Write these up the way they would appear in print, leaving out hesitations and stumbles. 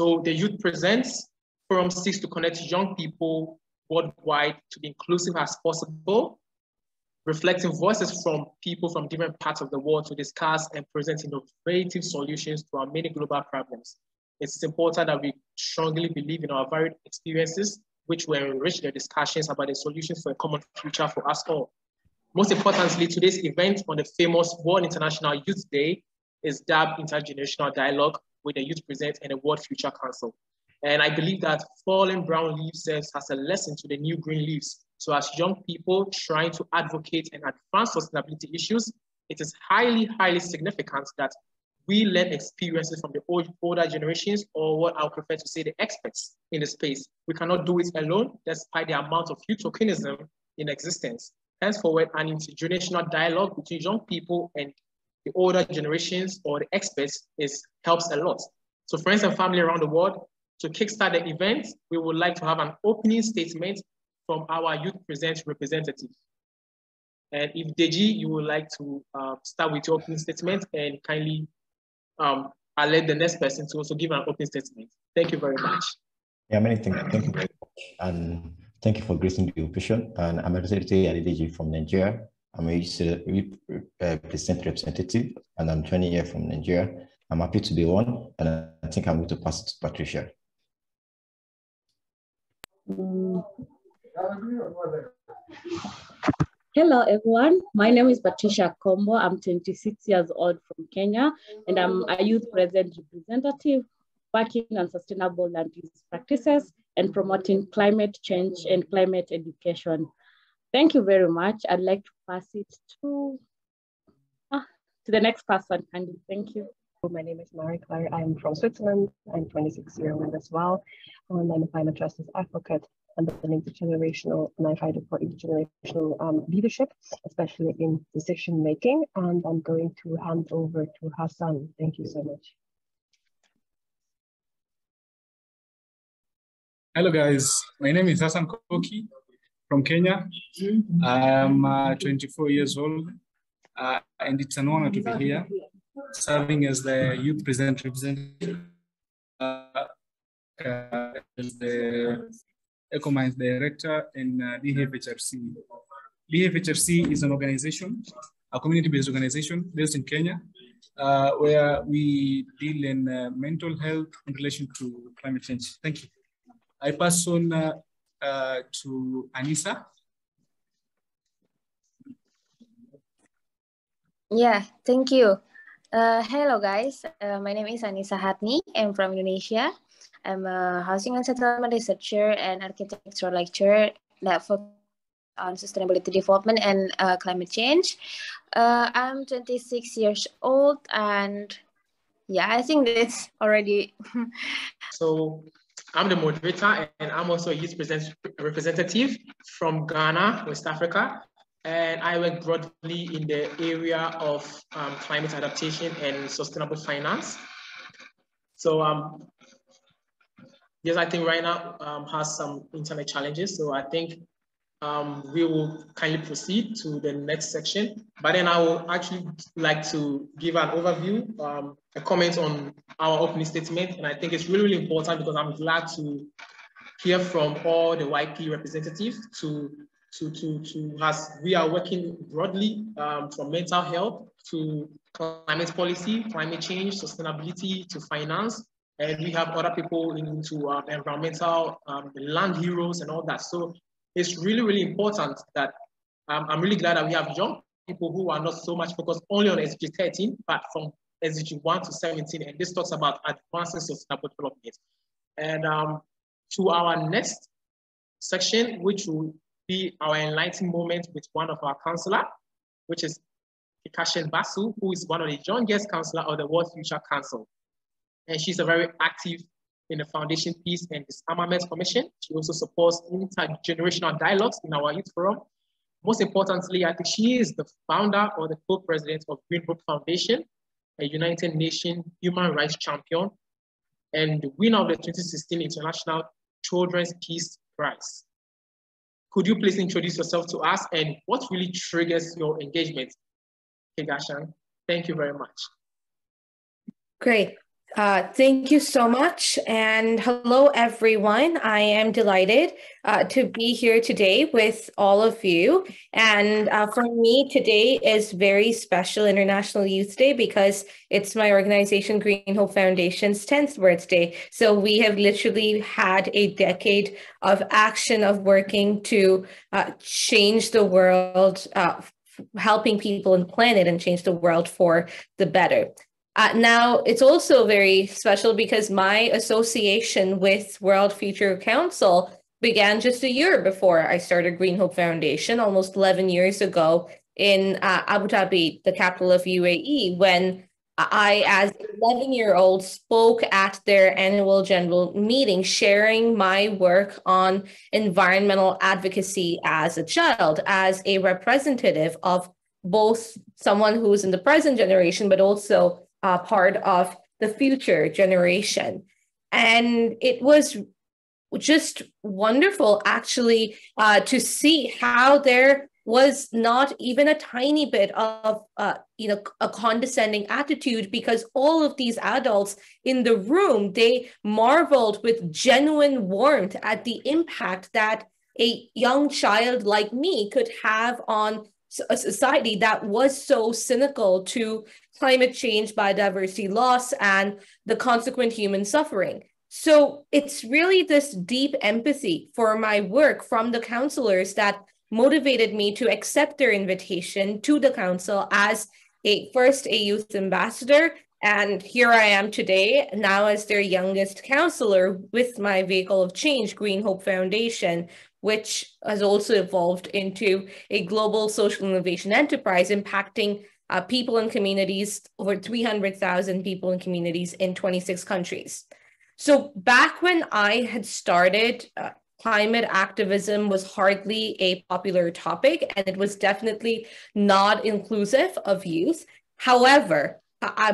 So the Youth Presents forum seeks to connect young people worldwide to be inclusive as possible, reflecting voices from people from different parts of the world to discuss and present innovative solutions to our many global problems. It's important that we strongly believe in our varied experiences, which will enrich the discussions about the solutions for a common future for us all. Most importantly, today's event on the famous World International Youth Day is dubbed Intergenerational Dialogue with the Youth Present and the World Future Council. And I believe that falling brown leaves serves as a lesson to the new green leaves. So as young people trying to advocate and advance sustainability issues, it is highly, highly significant that we learn experiences from the older generations, or what I would prefer to say, the experts in the space. We cannot do it alone, despite the amount of youth tokenism in existence. Henceforward, an intergenerational dialogue between young people and the older generations or the experts helps a lot. So friends and family around the world, to kickstart the event, we would like to have an opening statement from our Youth Present representative. And if Deji, you would like to start with your opening statement, and kindly I'll let the next person to also give an opening statement. Thank you very much. Yeah, many thank you very much. And thank you for gracing the occasion. And I'm Representative Deji from Nigeria. I'm a representative, and I'm 20 years from Nigeria. I'm happy to be one, and I think I'm going to pass it to Patricia. Hello, everyone. My name is Patricia Kombo. I'm 26 years old from Kenya, and I'm a youth present representative working on sustainable land use practices and promoting climate change and climate education. Thank you very much. I'd like to pass it to the next person, Candy. Thank you. My name is Marie-Claire. I'm from Switzerland. I'm 26 years old as well. And I'm a climate justice advocate and an intergenerational, and I fight for intergenerational leadership, especially in decision making. And I'm going to hand over to Hassan. Thank you so much. Hello guys, my name is Hassan Koki from Kenya. I'm 24 years old, and it's an honor to be here, serving as the Youth Present representative, as the EcoMinds Director in DHFRC. DHFRC is an organization, a community-based organization based in Kenya, where we deal in mental health in relation to climate change. Thank you. I pass on to Anissa. Yeah, thank you. Hello guys, my name is Anissa Hatni. I'm from Indonesia. I'm a housing and settlement researcher and architectural lecturer that focuses on sustainability development and climate change. I'm 26 years old, and yeah, I think that's already. So I'm the moderator, and I'm also a youth representative from Ghana, West Africa. And I work broadly in the area of climate adaptation and sustainable finance. So yes, I think right now has some internet challenges. So I think we will kindly proceed to the next section. But then I will actually like to give an overview, a comment on our opening statement. And I think it's really, really important because I'm glad to hear from all the YP representatives as we are working broadly from mental health to climate policy, climate change, sustainability to finance. And we have other people into environmental, land heroes and all that. So it's really, really important that I'm really glad that we have young people who are not so much focused only on SDG 13, but from SDG 1 to 17. And this talks about advancing sustainable development. And to our next section, which will be our enlightening moment with one of our counselors, which is Ikashen Basu, who is one of the youngest counselor of the World Future Council. And she's a very active in the Foundation Peace and Disarmament Commission. She also supports intergenerational dialogues in our youth forum. Most importantly, I think she is the founder or the co-president of Green Hope Foundation, a United Nations human rights champion, and the winner of the 2016 International Children's Peace Prize. Could you please introduce yourself to us and what really triggers your engagement? Higashan, thank you very much. Great. Thank you so much. And hello, everyone. I am delighted to be here today with all of you. And for me, today is very special International Youth Day because it's my organization, Green Hope Foundation's 10th birthday. So we have literally had a decade of action of working to change the world, helping people on the planet and change the world for the better. Now, it's also very special because my association with World Future Council began just a year before I started Green Hope Foundation, almost 11 years ago in Abu Dhabi, the capital of UAE, when I, as an 11-year-old, spoke at their annual general meeting, sharing my work on environmental advocacy as a child, as a representative of both someone who's in the present generation, but also part of the future generation. And it was just wonderful, actually, to see how there was not even a tiny bit of, a condescending attitude, because all of these adults in the room, they marveled with genuine warmth at the impact that a young child like me could have on a society that was so cynical to climate change, biodiversity loss, and the consequent human suffering. So it's really this deep empathy for my work from the counselors that motivated me to accept their invitation to the council as first a youth ambassador, and here I am today, now as their youngest counselor with my vehicle of change, Green Hope Foundation, which has also evolved into a global social innovation enterprise impacting people and communities, over 300,000 people and communities in 26 countries. So back when I had started, climate activism was hardly a popular topic, and it was definitely not inclusive of youth. However,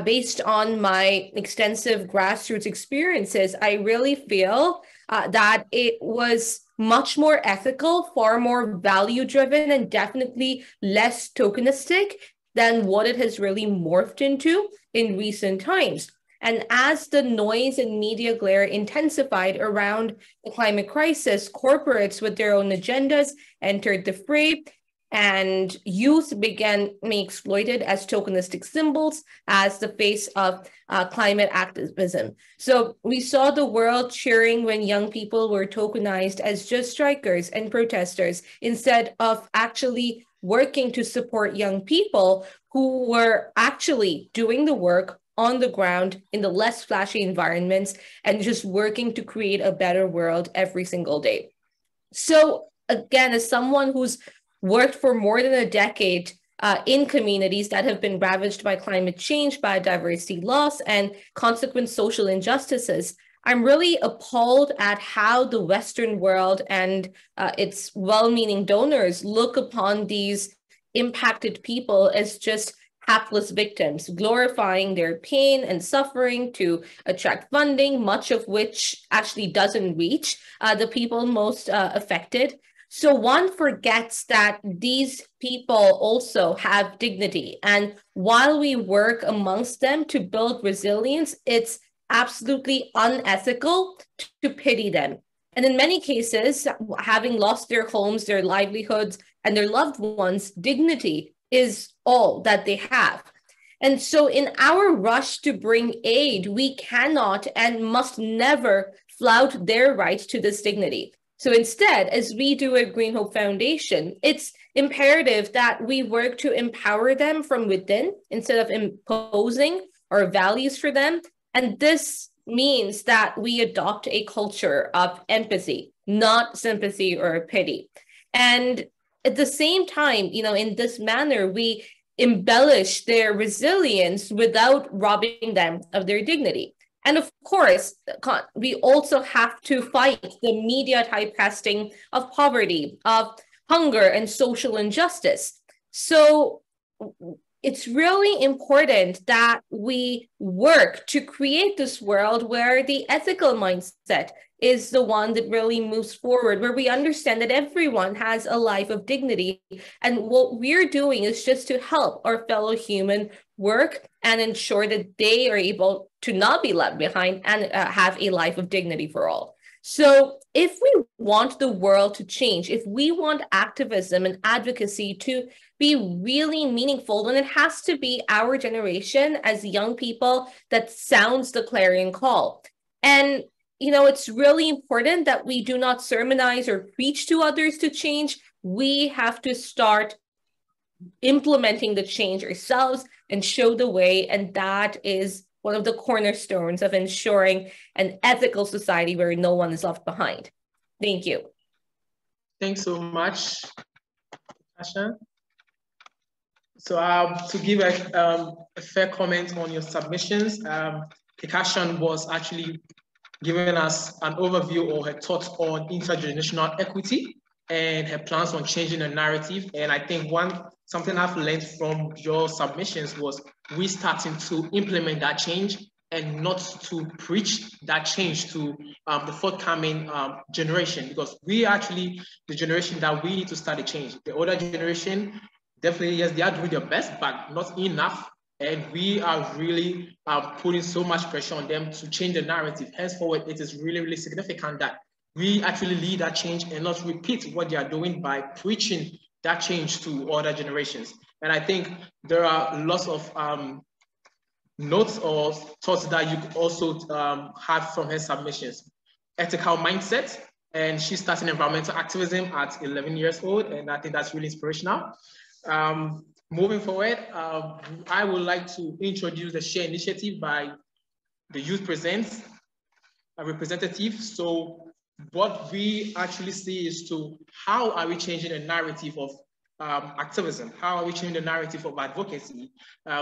based on my extensive grassroots experiences, I really feel that it was much more ethical, far more value-driven, and definitely less tokenistic than what it has really morphed into in recent times. And as the noise and media glare intensified around the climate crisis, corporates with their own agendas entered the fray, and youth began being exploited as tokenistic symbols as the face of climate activism. So we saw the world cheering when young people were tokenized as just strikers and protesters, instead of actually working to support young people who were actually doing the work on the ground in the less flashy environments and just working to create a better world every single day. So again, as someone who's worked for more than a decade in communities that have been ravaged by climate change, biodiversity loss, and consequent social injustices, I'm really appalled at how the Western world and its well-meaning donors look upon these impacted people as just hapless victims, glorifying their pain and suffering to attract funding, much of which actually doesn't reach the people most affected. So one forgets that these people also have dignity. And while we work amongst them to build resilience, it's absolutely unethical to pity them. And in many cases, having lost their homes, their livelihoods, and their loved ones, dignity is all that they have. And so in our rush to bring aid, we cannot and must never flout their right to this dignity. So instead, as we do at Green Hope Foundation, it's imperative that we work to empower them from within instead of imposing our values for them. And this means that we adopt a culture of empathy, not sympathy or pity. And at the same time, in this manner, we embellish their resilience without robbing them of their dignity. And of course, we also have to fight the media typecasting of poverty, of hunger, and social injustice. So it's really important that we work to create this world where the ethical mindset is the one that really moves forward, where we understand that everyone has a life of dignity. And what we're doing is just to help our fellow human work and ensure that they are able to not be left behind and have a life of dignity for all. So if we want the world to change, if we want activism and advocacy to be really meaningful, then it has to be our generation as young people that sounds the clarion call. And, you know, it's really important that we do not sermonize or preach to others to change. We have to start implementing the change ourselves and show the way. And that is one of the cornerstones of ensuring an ethical society where no one is left behind. Thank you. Thanks so much, Asha. So to give a fair comment on your submissions, Kekashan was actually giving us an overview or her thoughts on intergenerational equity and her plans on changing the narrative. And I think something I've learned from your submissions was we starting to implement that change and not to preach that change to the forthcoming generation, because we actually the generation that we need to start a change. The older generation, definitely, yes, they are doing their best, but not enough. And we are really putting so much pressure on them to change the narrative. Henceforward, it is really, really significant that we actually lead that change and not repeat what they are doing by preaching that change to other generations. And I think there are lots of notes or thoughts that you could also have from her submissions. Ethical mindset, and she started environmental activism at 11 years old, and I think that's really inspirational. Moving forward, I would like to introduce the SHARE initiative by the Youth Presents, a representative. So what we actually see is how are we changing the narrative of activism? How are we changing the narrative of advocacy?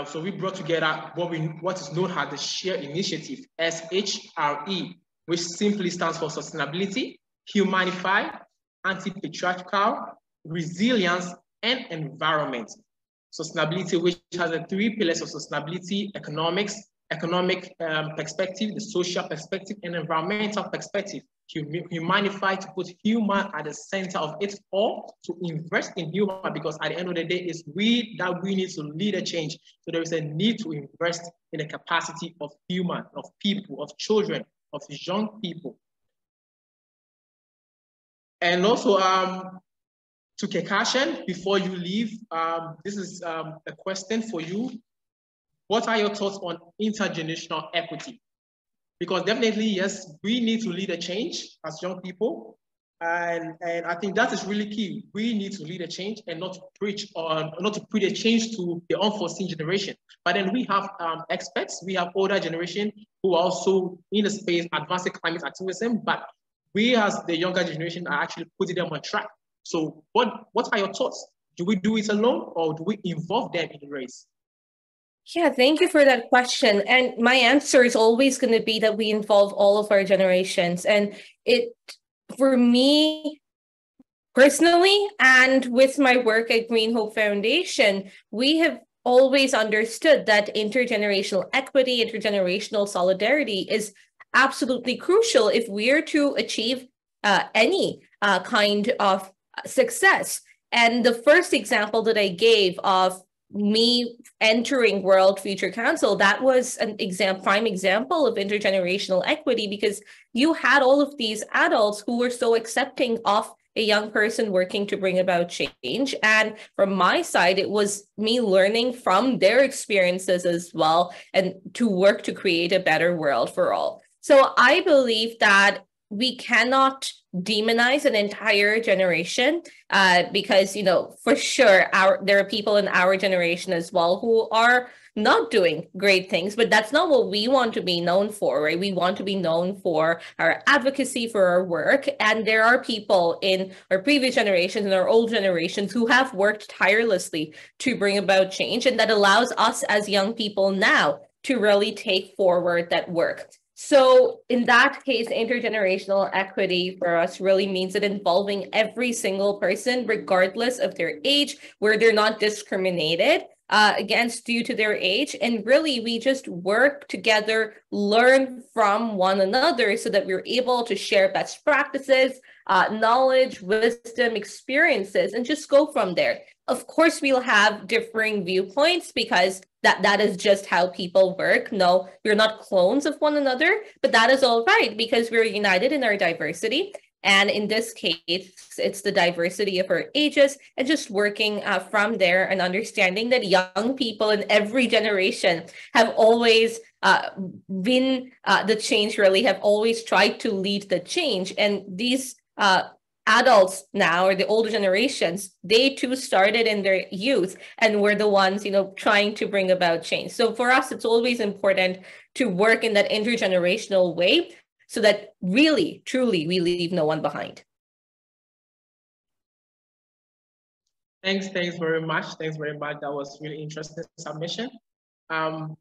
So we brought together what is known as the SHARE initiative, SHRE, which simply stands for sustainability, humanify, anti-patriarchal, resilience, and environment. Sustainability, which has the three pillars of sustainability: economic perspective, the social perspective, and environmental perspective. Humanify, to put human at the center of it all, to invest in human, because at the end of the day, it's we need to lead a change. So there is a need to invest in the capacity of human, of people, of children, of young people. And also, to Kekashan, before you leave, this is a question for you. What are your thoughts on intergenerational equity? Because definitely, yes, we need to lead a change as young people. And I think that is really key. We need to lead a change and not to preach a change to the unforeseen generation. But then we have experts, we have older generation who are also in the space advancing climate activism, but we as the younger generation are actually putting them on track. So what are your thoughts? Do we do it alone, or do we involve them in the race? Yeah, thank you for that question. And my answer is always going to be that we involve all of our generations. And for me personally, and with my work at Green Hope Foundation, we have always understood that intergenerational equity, intergenerational solidarity is absolutely crucial if we're to achieve any kind of success. And the first example that I gave of me entering World Future Council, that was an prime example of intergenerational equity, because you had all of these adults who were so accepting of a young person working to bring about change. And from my side, it was me learning from their experiences as well, and to work to create a better world for all. So I believe that we cannot demonize an entire generation because, you know, for sure, there are people in our generation as well who are not doing great things, but that's not what we want to be known for, right? We want to be known for our advocacy, for our work. And there are people in our previous generations and our old generations who have worked tirelessly to bring about change. And that allows us as young people now to really take forward that work. So in that case, intergenerational equity for us really means that involving every single person, regardless of their age, where they're not discriminated, against due to their age. And really, we just work together, learn from one another so that we're able to share best practices, knowledge, wisdom, experiences, and just go from there. Of course, we'll have differing viewpoints because that is just how people work. No, we're not clones of one another, but that is all right because we're united in our diversity. And in this case, it's the diversity of our ages and just working from there and understanding that young people in every generation have always been the change, really, have always tried to lead the change. And these adults now, or the older generations, they too started in their youth and were the ones, trying to bring about change. So for us, it's always important to work in that intergenerational way so that really, truly, we leave no one behind. Thanks very much. Thanks very much. That was really interesting submission. One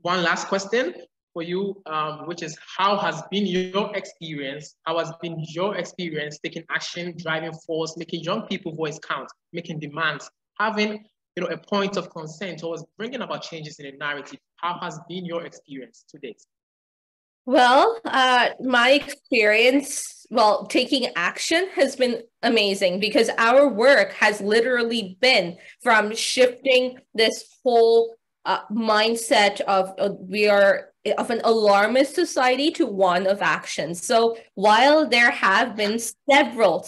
last question for you, which is how has been your experience? How has been your experience taking action, driving force, making young people voice count, making demands, having a point of consent towards bringing about changes in the narrative? How has been your experience to date? Well, my experience, taking action has been amazing because our work has literally been from shifting this whole mindset of we are of an alarmist society to one of action. So while there have been several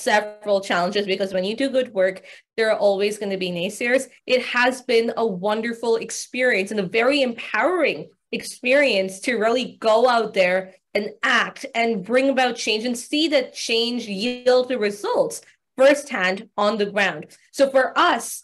challenges, because when you do good work, there are always going to be naysayers, it has been a wonderful experience and a very empowering experience to really go out there and act and bring about change and see that change yield the results firsthand on the ground. So for us,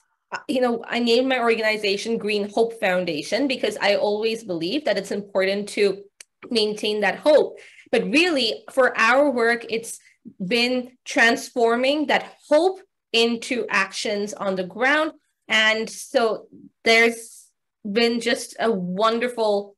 I named my organization Green Hope Foundation because I always believe that it's important to maintain that hope. But really, for our work, it's been transforming that hope into actions on the ground. And so there's been just a wonderful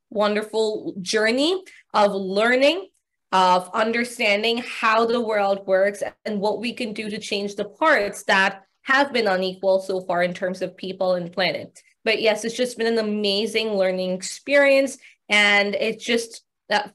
journey of learning, of understanding how the world works and what we can do to change the parts that have been unequal so far in terms of people and planet. But yes, it's just been an amazing learning experience, and it just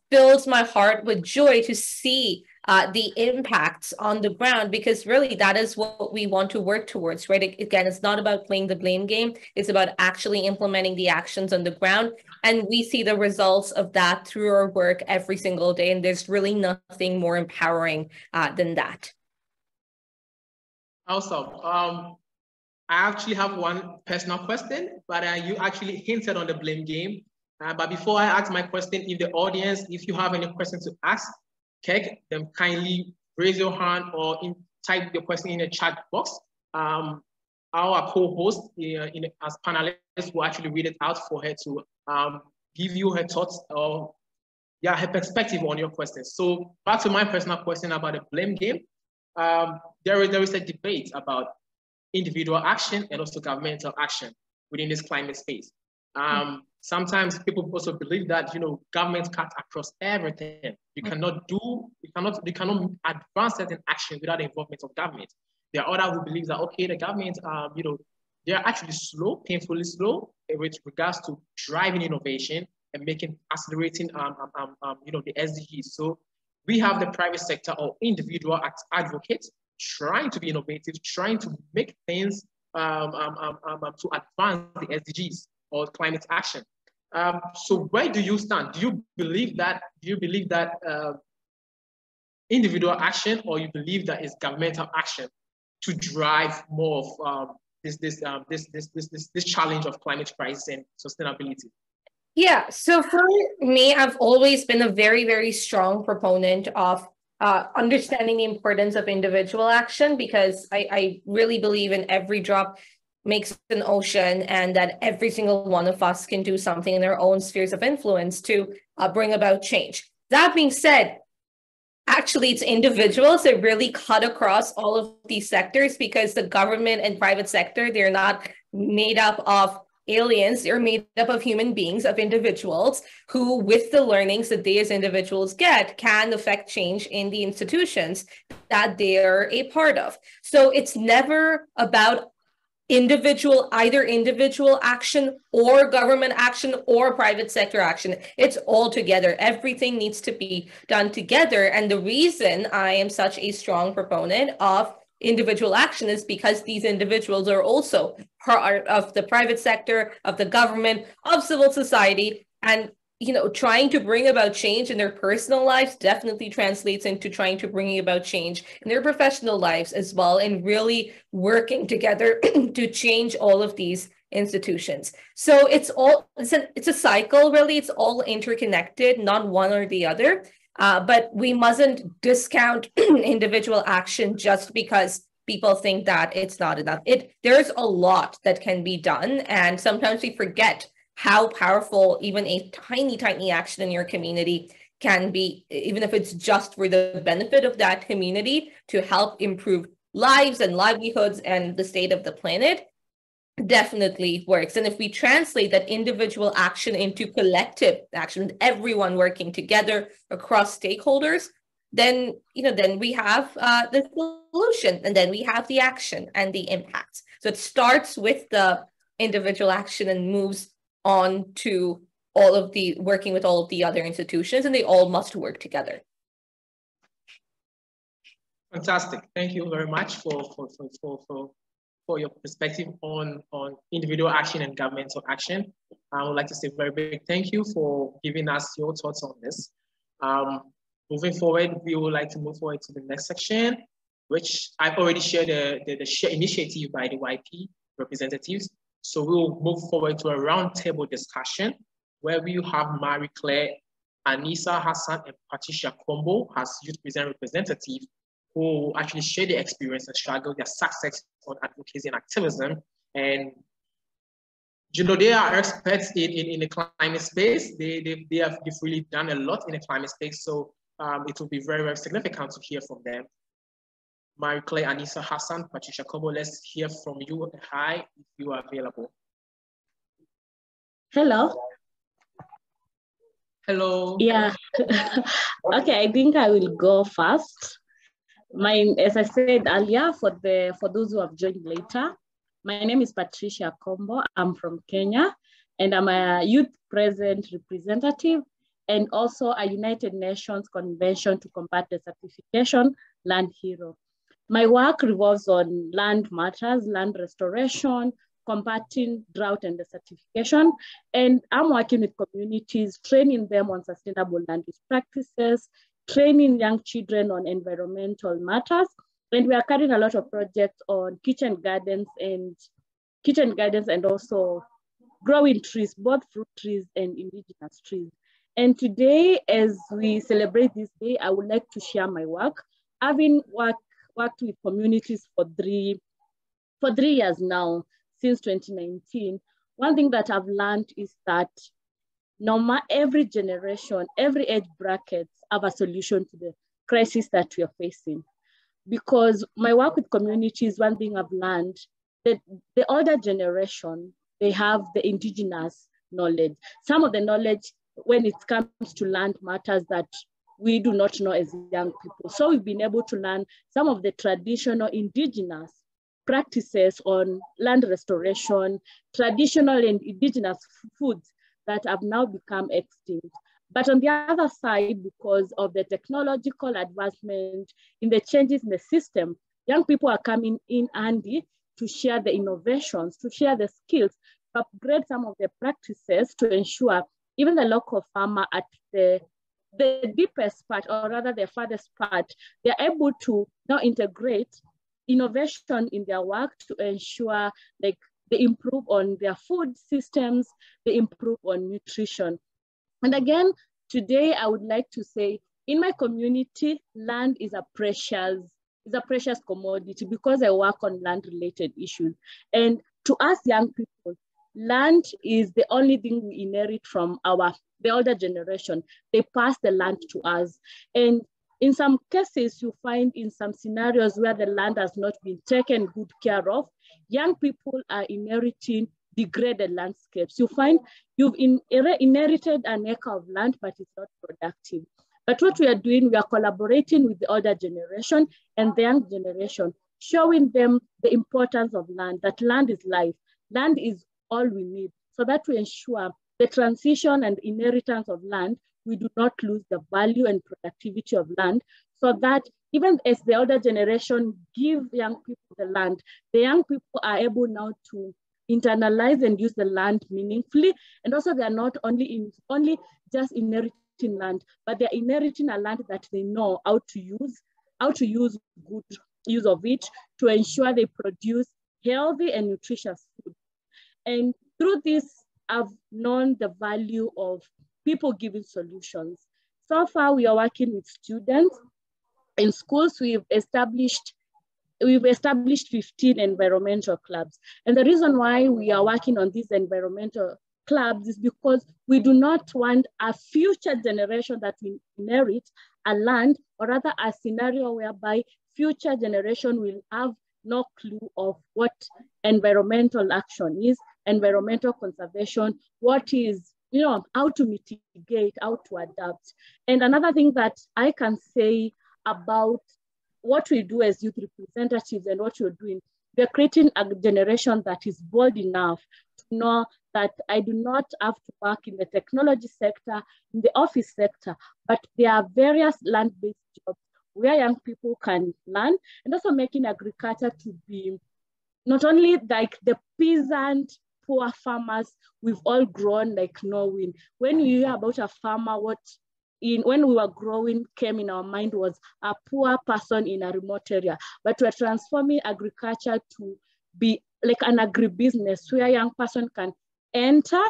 fills my heart with joy to see the impacts on the ground, because really that is what we want to work towards, right? Again, it's not about playing the blame game. It's about actually implementing the actions on the ground. And we see the results of that through our work every single day. And there's really nothing more empowering than that. Awesome. I actually have one personal question, but you actually hinted on the blame game. But before I ask my question, if the audience, if you have any questions to ask, then kindly raise your hand or type your question in the chat box. Our co-host as panelists will actually read it out for her to give you her thoughts or her perspective on your questions. So back to my personal question about the blame game. There is a debate about individual action and also governmental action within this climate space. Sometimes people also believe that governments cut across everything. You cannot advance certain action without the involvement of government. There are others who believe that the government they are actually slow, painfully slow with regards to driving innovation and accelerating the SDGs. So we have the private sector or individual advocates trying to be innovative, trying to make things to advance the SDGs or climate action. So where do you stand? Do you believe that individual action, or you believe that it's governmental action to drive more of this challenge of climate crisis and sustainability? Yeah, so for me, I've always been a very, very strong proponent of understanding the importance of individual action, because I really believe in every drop makes an ocean, and that every single one of us can do something in their own spheres of influence to bring about change. That being said, actually, it's individuals that really cut across all of these sectors, because the government and private sector, they're not made up of aliens. They're made up of human beings, of individuals who, with the learnings that they as individuals get, can affect change in the institutions that they're a part of. So it's never about either individual action or government action or private sector action. It's all together. Everything needs to be done together. And the reason I am such a strong proponent of individual action is because these individuals are also part of the private sector, of the government, of civil society, and trying to bring about change in their personal lives definitely translates into trying to bring about change in their professional lives as well, and really working together to change all of these institutions. So it's a cycle, really. It's all interconnected, not one or the other. But we mustn't discount individual action just because people think that it's not enough. There's a lot that can be done, and sometimes we forget how powerful even a tiny action in your community can be, even if it's just for the benefit of that community to help improve lives and livelihoods and the state of the planet. Definitely works. And if we translate that individual action into collective action, with everyone working together across stakeholders, then we have the solution, and then we have the action and the impact. So it starts with the individual action and moves on to working with all of the other institutions, and they all must work together. Fantastic. Thank you very much for your perspective on individual action and governmental action. I would like to say a very big thank you for giving us your thoughts on this. Moving forward, we would like to move forward to the next section, which I've already shared the share initiative by the YP representatives. So we'll move forward to a roundtable discussion where we have Marie-Claire, Anissa Hassan, and Patricia Kombo as youth present representatives who actually share their experience and struggle, their success on advocacy and activism. And they are experts in the climate space. They've really done a lot in the climate space. So it will be very, very significant to hear from them. Marie-Claire, Anissa Hassan, Patricia Kombo, let's hear from you. Hi, if you are available. Hello. Hello. Yeah. Okay, I think I will go first. As I said earlier, for those who have joined later, my name is Patricia Kombo. I'm from Kenya, and I'm a youth present representative and also a United Nations Convention to Combat Desertification land hero. My work revolves on land matters, land restoration, combating drought and desertification, and I'm working with communities, training them on sustainable land use practices, training young children on environmental matters, and we are carrying a lot of projects on kitchen gardens and also growing trees, both fruit trees and indigenous trees. And today, as we celebrate this day, I would like to share my work. Having worked with communities for three years now, since 2019, one thing that I've learned is that every generation, every age bracket have a solution to the crisis that we are facing. Because my work with communities, one thing I've learned, that the older generation, they have the indigenous knowledge. Some of the knowledge when it comes to land matters that we do not know as young people. So we've been able to learn some of the traditional indigenous practices on land restoration, traditional and indigenous foods that have now become extinct. But on the other side, because of the technological advancement in the changes in the system, young people are coming in handy to share the innovations, to share the skills, to upgrade some of the practices to ensure even the local farmer at the deepest part, or rather the farthest part, they're able to now integrate innovation in their work to ensure they improve on their food systems, they improve on nutrition. And again, today I would like to say, in my community, land is a precious commodity because I work on land-related issues. And to us young people, land is the only thing we inherit from the older generation. They pass the land to us. And in some cases, you find in some scenarios where the land has not been taken good care of, young people are inheriting degraded landscapes. You find you've inherited an acre of land, but it's not productive. But what we are doing, we are collaborating with the older generation and the young generation showing them the importance of land, that land is life, land is all we need, so that we ensure the transition and inheritance of land, we do not lose the value and productivity of land, so that even as the older generation give young people the land, the young people are able now to internalize and use the land meaningfully. And also they are not only just inheriting land, but they're inheriting a land that they know how to use good use of it to ensure they produce healthy and nutritious food. And through this, I've known the value of people giving solutions. So far, we are working with students. In schools, we've established 15 environmental clubs. And the reason why we are working on these environmental clubs is because we do not want a future generation that will inherit a land, or rather a scenario whereby future generation will have no clue of what environmental action is, environmental conservation, what is, how to mitigate, how to adapt. And another thing that I can say about what we do as youth representatives and what we're doing, we're creating a generation that is bold enough to know that I do not have to work in the technology sector, in the office sector, but there are various land-based jobs where young people can learn, and also making agriculture to be not only like the peasant, poor farmers we've all grown like knowing. When you hear about a farmer, when we were growing came in our mind was a poor person in a remote area, but we're transforming agriculture to be like an agribusiness where a young person can enter,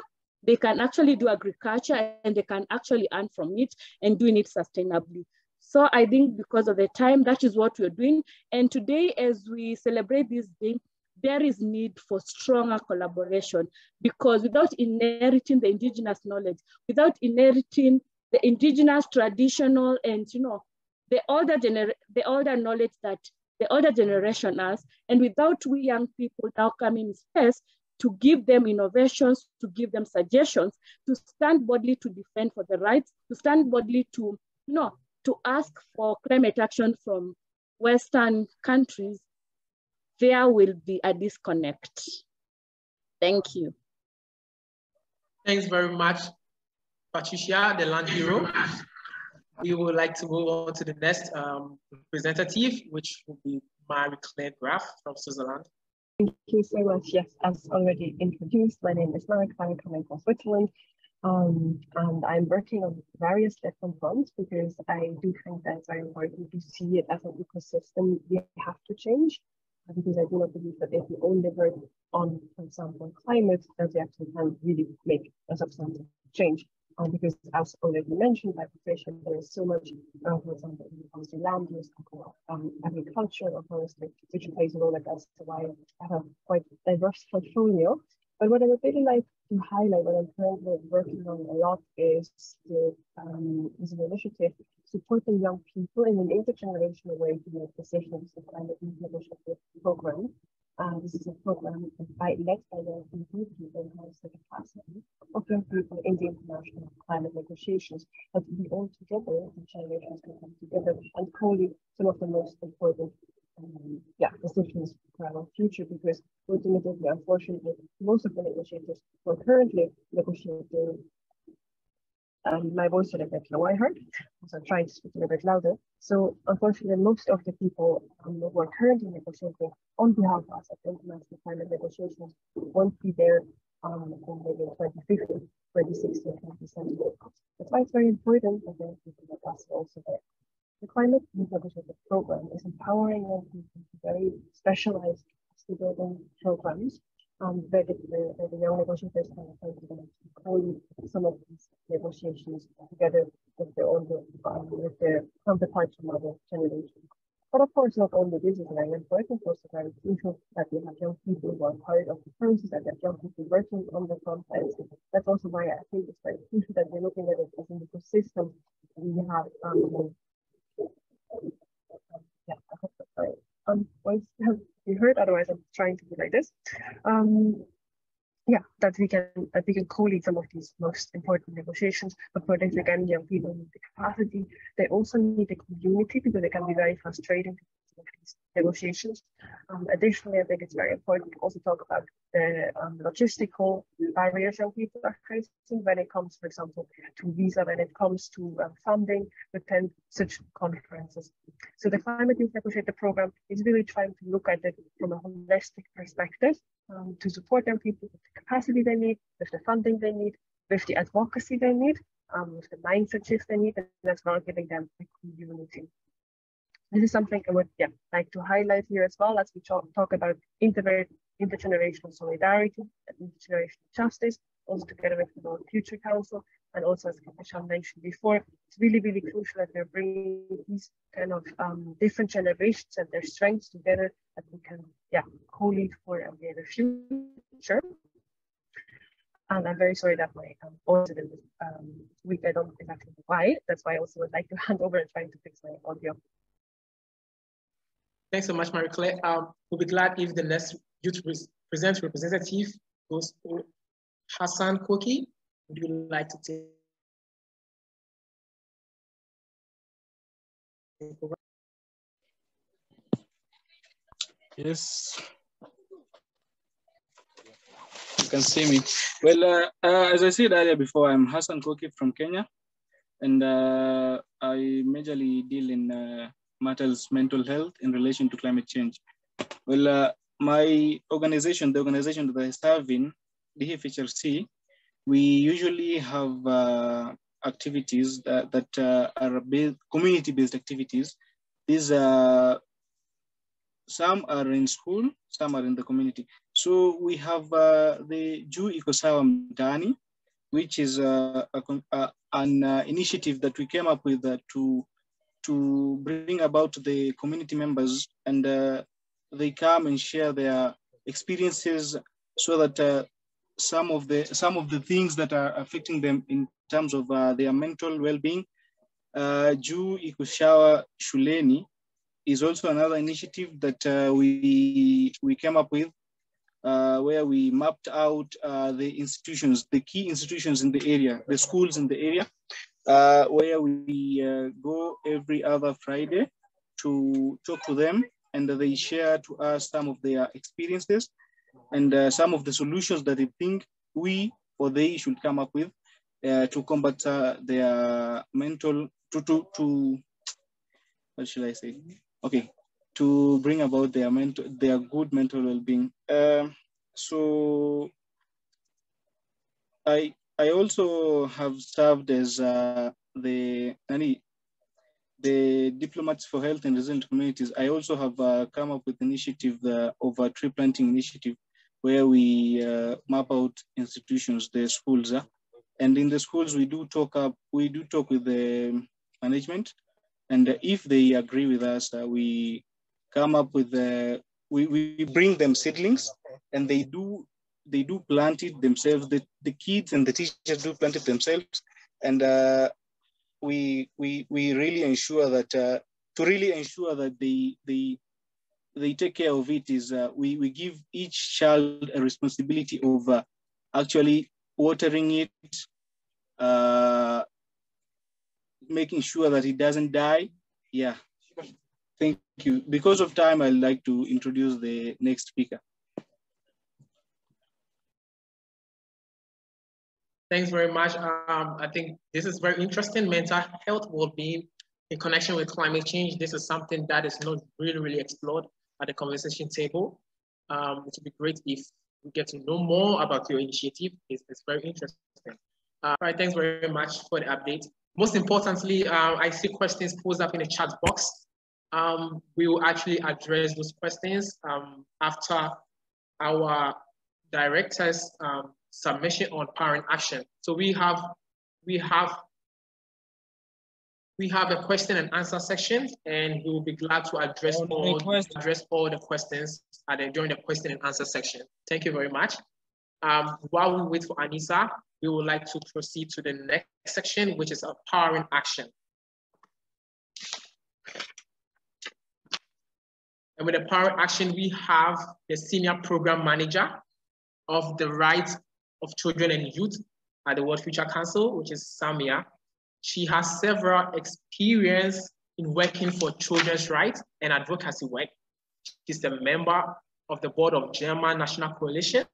they can actually do agriculture and they can actually earn from it and doing it sustainably. So I think because of the time, that is what we're doing. And today, as we celebrate this day, there is need for stronger collaboration, because without inheriting the indigenous knowledge, without inheriting the indigenous traditional and the older knowledge that the older generation has, and without we young people now coming in space to give them innovations, to give them suggestions, to stand boldly to defend for the rights, to stand boldly to to ask for climate action from Western countries, there will be a disconnect. Thank you. Thanks very much, Patricia, the land hero. We would like to move on to the next representative, which will be Marie-Claire Graf from Switzerland. Thank you so much. Yes, as already introduced, my name is Marie-Claire, coming from Switzerland. And I'm working on various different fronts because I do think that it's very important to see it as an ecosystem we have to change. Because I do not believe that if we only work on, for example, climate, that we actually can really make a substantive change. Because as already mentioned by Patricia, there is so much, for example, when it comes to land use, agriculture, or forestry, which plays a role. Like that's why I have quite a diverse portfolio. But what I would really like to highlight, what I'm currently working on a lot, is is an initiative supporting young people in an intergenerational way to make decisions to climate initiative program. This is a program led by young people to enhance the capacity of young people in the international climate negotiations, that we all together, the generations can come together and co-lead some of the most important decisions for our future, because ultimately, unfortunately, most of the negotiators who are currently negotiating, my voice is a bit low, I heard, so I'm trying to speak a little bit louder. So unfortunately, most of the people who are currently negotiating on behalf of us at international climate negotiations won't be there in maybe 2050, 2060, 2070. That's why it's very important that the people like us are also there. The climate negotiative program is empowering young people to very specialized capacity building programs, where the young negotiators can co-lead some of these negotiations together with their counterparts from other generations. But of course, not only this is very important, it's also very crucial that we have young people who are part of the process, and that young people working on the front lines. That's also why I think it's very crucial that we're looking at it as an ecosystem. We have I hope that's right. Voice has been heard, otherwise I'm trying to be like this. That we can co-lead some of these most important negotiations. But for this, again, young people need the capacity. They also need the community, because it can be very frustrating to some of these negotiations. Additionally, I think it's very important to also talk about the logistical barriers young people are facing when it comes, for example, to visa, when it comes to funding to attend such conferences. So the Climate Youth Negotiator program is really trying to look at it from a holistic perspective to support young people with the capacity they need, with the funding they need, with the advocacy they need, with the mindset shift they need, and as well giving them a community. This is something I would like to highlight here as well as we talk about intergenerational solidarity and intergenerational justice, also together with the World Future Council. And also, as Kapishan mentioned before, it's really, really crucial that we're bringing these kind of different generations and their strengths together, that we can co-lead for a better future. And I'm very sorry that my audio didn't week. I don't know exactly why. That's why I also would like to hand over and try to fix my audio. Thanks so much, Marie-Claire. We'll be glad if the next youth present representative goes to Hassan Koki. Would you like to take? Yes. You can see me. Well, as I said earlier before, I'm Hassan Koki from Kenya, and I majorly deal in matters mental health in relation to climate change. Well, my organization, the organization that I serve in, the FHRC, we usually have activities that are community-based activities. These some are in school, some are in the community. So we have the Juu Iko Sawa Mtaani, which is an initiative that we came up with to bring about the community members, and they come and share their experiences so that some of the things that are affecting them in terms of their mental well-being. Juu Iko Sawa Shuleni is also another initiative that we came up with, where we mapped out the institutions, the key institutions in the area, the schools in the area, where we go every other Friday to talk to them, and they share to us some of their experiences and some of the solutions that they think we or they should come up with to combat their mental, what should I say? Okay, to bring about their good mental well-being. So I also have served as the diplomats for health and resilient communities. I also have come up with initiative of a tree planting initiative, where we map out institutions, the schools, and in the schools we do talk with the management, and if they agree with us, we come up with we bring them seedlings, and they do plant it themselves. The kids and the teachers do plant it themselves, and we really ensure that to really ensure that they take care of it is we give each child a responsibility of actually watering it, making sure that it doesn't die. Yeah, thank you. Because of time, I'd like to introduce the next speaker. Thanks very much. I think this is very interesting. Mental health well-being in connection with climate change. This is something that is not really explored at the conversation table. It would be great if we get to know more about your initiative. It's very interesting. All right, thanks very much for the update. Most importantly, I see questions posed up in the chat box. We will actually address those questions after our director's submission on parent action. So we have a question and answer section, and we will be glad to address all the questions during the question and answer section. Thank you very much. While we wait for Anissa, we would like to proceed to the next section, which is a parent action. And with the parent action, we have the Senior Program Manager of the Rights of Children and Youth at the World Future Council, which is Samia. She has several experience in working for children's rights and advocacy work. She's a member of the board of German National Coalition,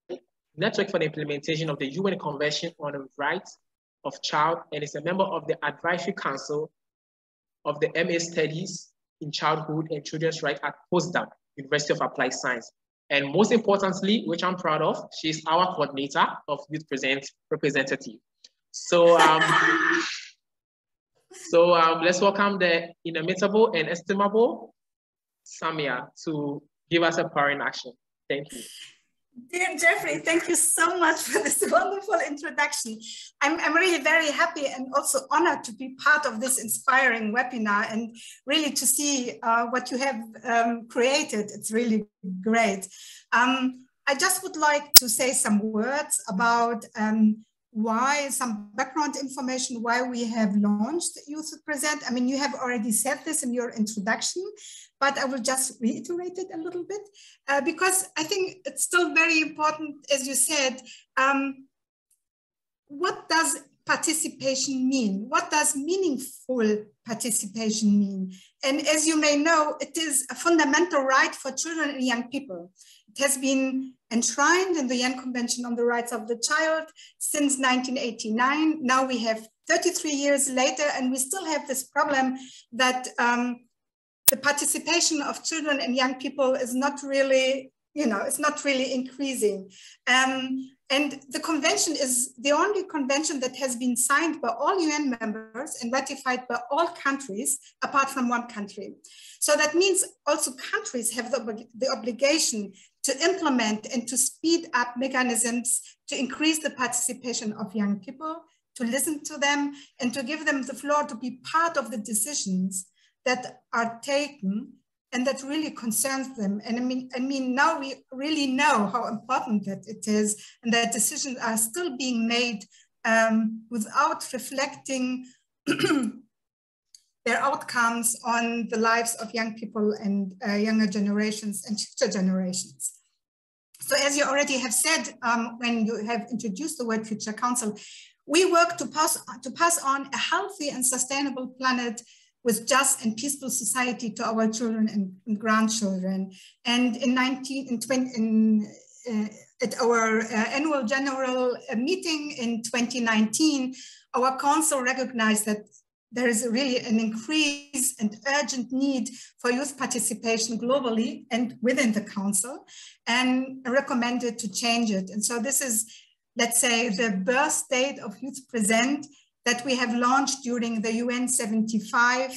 Network for the Implementation of the UN Convention on the Rights of Child, and is a member of the Advisory Council of the MA Studies in Childhood and Children's Rights at Potsdam, University of Applied Science. And most importantly, which I'm proud of, she's our coordinator of Youth Present representative. So, let's welcome the inimitable and estimable Samia to give us a powering action. Thank you. Dear Jeffrey, thank you so much for this wonderful introduction. I'm really very happy and also honored to be part of this inspiring webinar and really to see what you have created. It's really great. I just would like to say some words about why, some background information, why we have launched Youth Present. I mean, you have already said this in your introduction, but I will just reiterate it a little bit because I think it's still very important, as you said, what does participation mean? What does meaningful participation mean? And as you may know, it is a fundamental right for children and young people. It has been enshrined in the UN Convention on the Rights of the Child since 1989. Now we have 33 years later, and we still have this problem that the participation of children and young people is not really, it's not really increasing. And the convention is the only convention that has been signed by all UN members and ratified by all countries, apart from one country. So that means also countries have the obligation to implement and to speed up mechanisms to increase the participation of young people, to listen to them, and to give them the floor to be part of the decisions that are taken and that really concerns them. And I mean, now we really know how important that it is, and that decisions are still being made without reflecting their outcomes on the lives of young people and younger generations and future generations. So as you already have said, when you have introduced the word Future Council, we work to pass on a healthy and sustainable planet with just and peaceful society to our children and grandchildren. And at our annual general meeting in 2019, our council recognized that there is really an increase and urgent need for youth participation globally and within the council, and recommended to change it. And so this is, let's say, the birth date of Youth Present that we have launched during the UN 75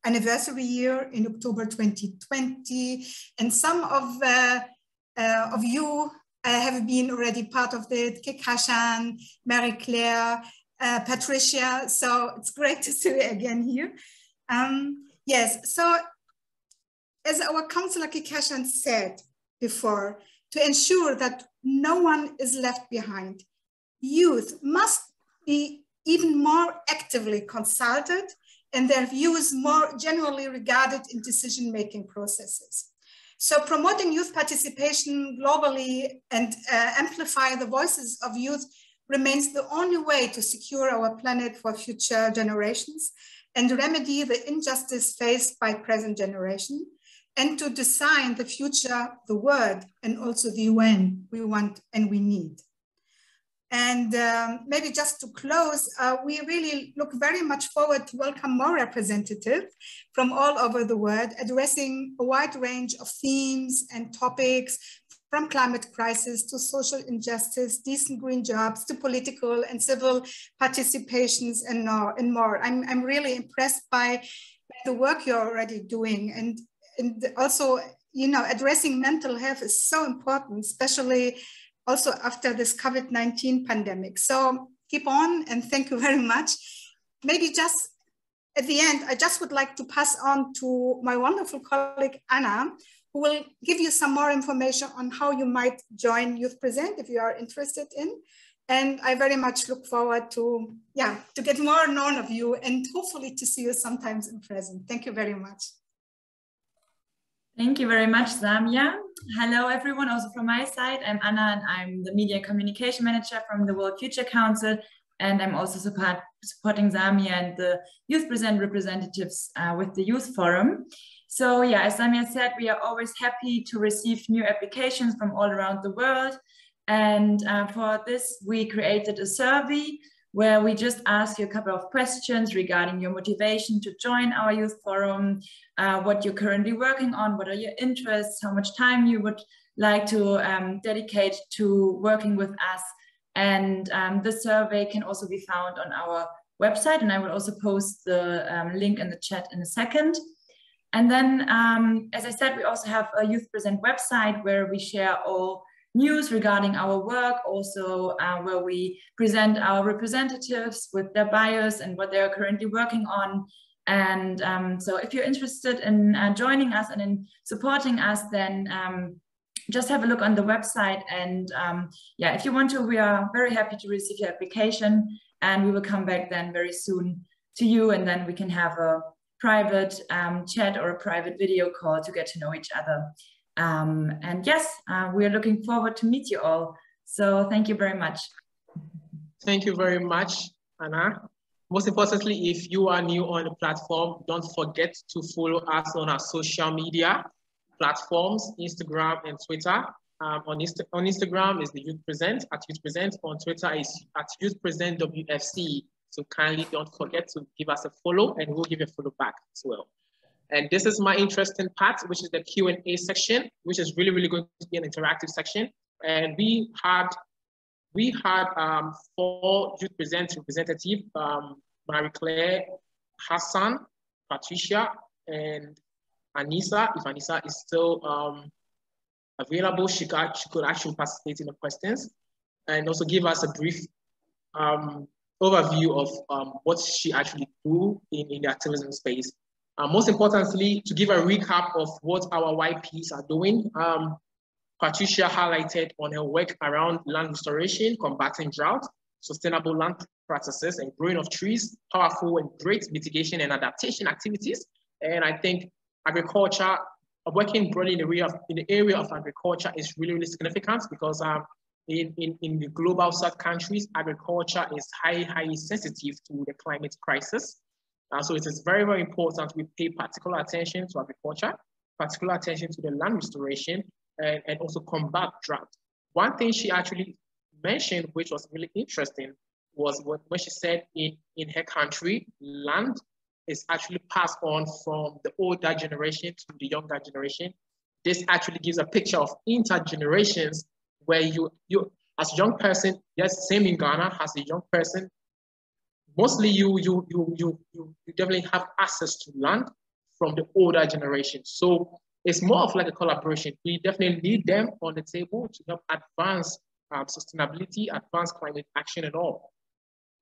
anniversary year in October 2020. And some of you have been already part of it, Kekashan, Marie-Claire, Patricia, so it's great to see you again here. Yes, so as our Councillor Kekashan said before, to ensure that no one is left behind, youth must be even more actively consulted and their views more generally regarded in decision-making processes. So promoting youth participation globally and amplify the voices of youth remains the only way to secure our planet for future generations and remedy the injustice faced by present generation, and to design the future, the world, and also the UN we want and we need. And maybe just to close, we really look very much forward to welcome more representatives from all over the world, addressing a wide range of themes and topics, from climate crisis to social injustice, decent green jobs, to political and civil participations and more. I'm really impressed by the work you're already doing. And also, addressing mental health is so important, especially also after this COVID-19 pandemic. So keep on, and thank you very much. Maybe just at the end, I just would like to pass on to my wonderful colleague, Anna, who will give you some more information on how you might join Youth Present if you are interested in. And I very much look forward to get more known of you and hopefully to see you sometimes in present. Thank you very much. Thank you very much, Samia. Hello, everyone. Also from my side, I'm Anna, and I'm the Media and Communication Manager from the World Future Council. And I'm also supporting Samia and the Youth Present representatives with the Youth Forum. So yeah, as Samia said, we are always happy to receive new applications from all around the world. And for this, we created a survey where we just ask you a couple of questions regarding your motivation to join our youth forum, what you're currently working on, what are your interests, how much time you would like to dedicate to working with us. And the survey can also be found on our website, and I will also post the link in the chat in a second. And then, as I said, we also have a Youth Present website where we share all news regarding our work, also where we present our representatives with their bios and what they're currently working on. And so if you're interested in joining us and in supporting us, then just have a look on the website. And yeah, if you want to, we are very happy to receive your application, and we will come back then very soon to you, and then we can have a private chat or a private video call to get to know each other. And yes, we are looking forward to meet you all. So thank you very much. Thank you very much, Anna. Most importantly, if you are new on the platform, don't forget to follow us on our social media platforms, Instagram and Twitter. On Instagram is the Youth Present, at Youth Present. On Twitter is at Youth Present WFC. So kindly don't forget to give us a follow, and we'll give you a follow back as well. And this is my interesting part, which is the Q&A section, which is really, really going to be an interactive section. And we had 4 Youth Present representatives, Marie-Claire, Hassan, Patricia, and Anissa. If Anissa is still available, she could actually participate in the questions and also give us a brief overview of what she actually do in the activism space. Most importantly, to give a recap of what our YPs are doing, Patricia highlighted on her work around land restoration, combating drought, sustainable land practices, and growing of trees, powerful and great mitigation and adaptation activities. And I think agriculture, working broadly in the area of agriculture is really, really significant, because in the global south countries, agriculture is highly sensitive to the climate crisis. So it is very, very important we pay particular attention to agriculture, particular attention to the land restoration, and also combat drought. One thing she actually mentioned, which was really interesting, was when she said in her country, land is actually passed on from the older generation to the younger generation. This actually gives a picture of intergenerations, where you as a young person, yes, same in Ghana, as a young person, mostly you definitely have access to land from the older generation. So it's more of like a collaboration. We definitely need them on the table to help advance sustainability, advance climate action and all.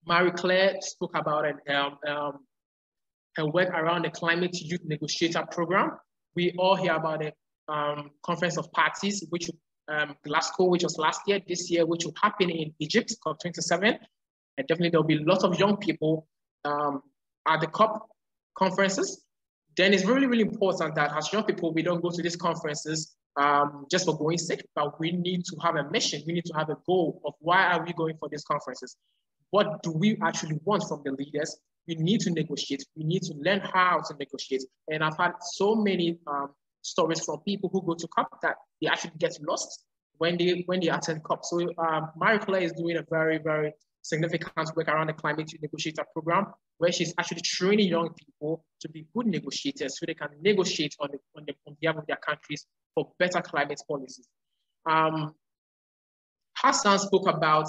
Marie-Claire spoke about it, her work around the Climate Youth Negotiator Program. We all hear about the Conference of Parties, which Glasgow, which was last year, this year, which will happen in Egypt, COP27. And definitely there'll be lots of young people at the COP conferences. Then it's really, really important that as young people, we don't go to these conferences just for going sake, but we need to have a mission. We need to have a goal of why are we going for these conferences? What do we actually want from the leaders? We need to negotiate. We need to learn how to negotiate. And I've had so many stories from people who go to COP that they actually get lost when they attend COP. So Marie-Claire is doing a very, very significant work around the Climate Youth Negotiator Program, where she's actually training young people to be good negotiators so they can negotiate on behalf of their countries for better climate policies. Hassan spoke about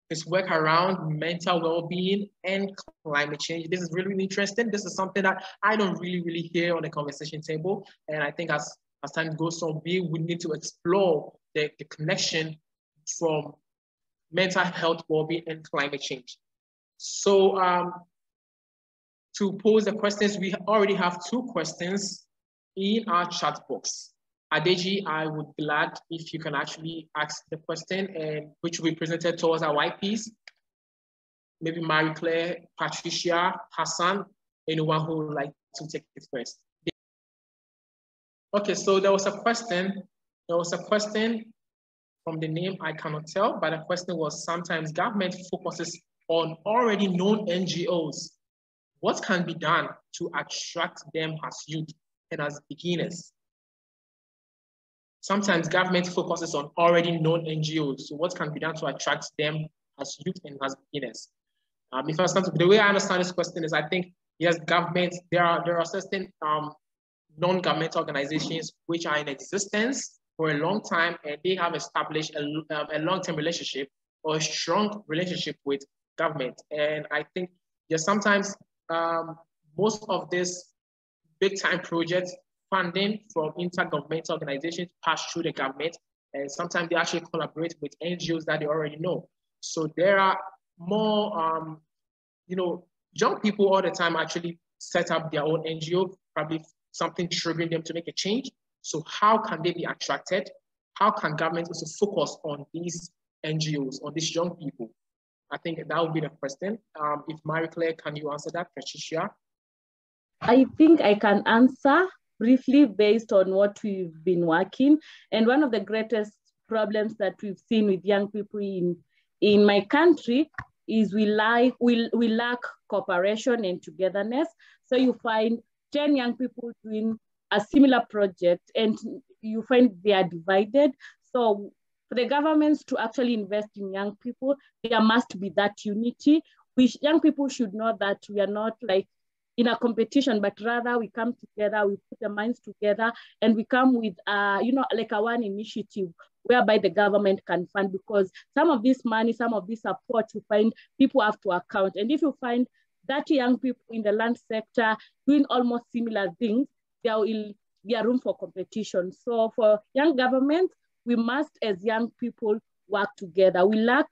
his work around mental well-being and climate change. This is really, really interesting. This is something that I don't really hear on the conversation table. And I think as time goes on, we need to explore the connection from mental health, well-being, and climate change. So to pose the questions, we already have 2 questions in our chat box. Adeji, I would be glad if you can actually ask the question, and which will be presented towards our YPs. Maybe Marie-Claire, Patricia, Hassan, anyone who would like to take it first. Okay, so there was a question from the name I cannot tell, but the question was, sometimes government focuses on already known NGOs. What can be done to attract them as youth? and as beginners. Sometimes government focuses on already known NGOs. So what can be done to attract them as youth and as beginners? If I start, the way I understand this question is, I think, yes, government, there are certain non-governmental organizations which are in existence for a long time, and they have established a long-term relationship or a strong relationship with government. And I think, yes, sometimes most of this big-time projects funding from intergovernmental organizations pass through the government, and sometimes they actually collaborate with NGOs that they already know. So there are more, young people all the time actually set up their own NGO, probably something triggering them to make a change. So how can they be attracted? How can government also focus on these NGOs, on these young people? I think that would be the question. If Marie-Claire, can you answer that, Patricia? I think I can answer briefly based on what we've been working. And one of the greatest problems that we've seen with young people in my country is we lack cooperation and togetherness. So you find 10 young people doing a similar project and you find they are divided. So for the governments to actually invest in young people, there must be that unity, which young people should know that we are not like in a competition, but rather we come together, we put the minds together, and we come with, like a one initiative whereby the government can fund, because some of this money, some of this support, you find people have to account. And if you find 30 young people in the land sector doing almost similar things, there will be a room for competition. So for young government, we must, as young people, work together. We lack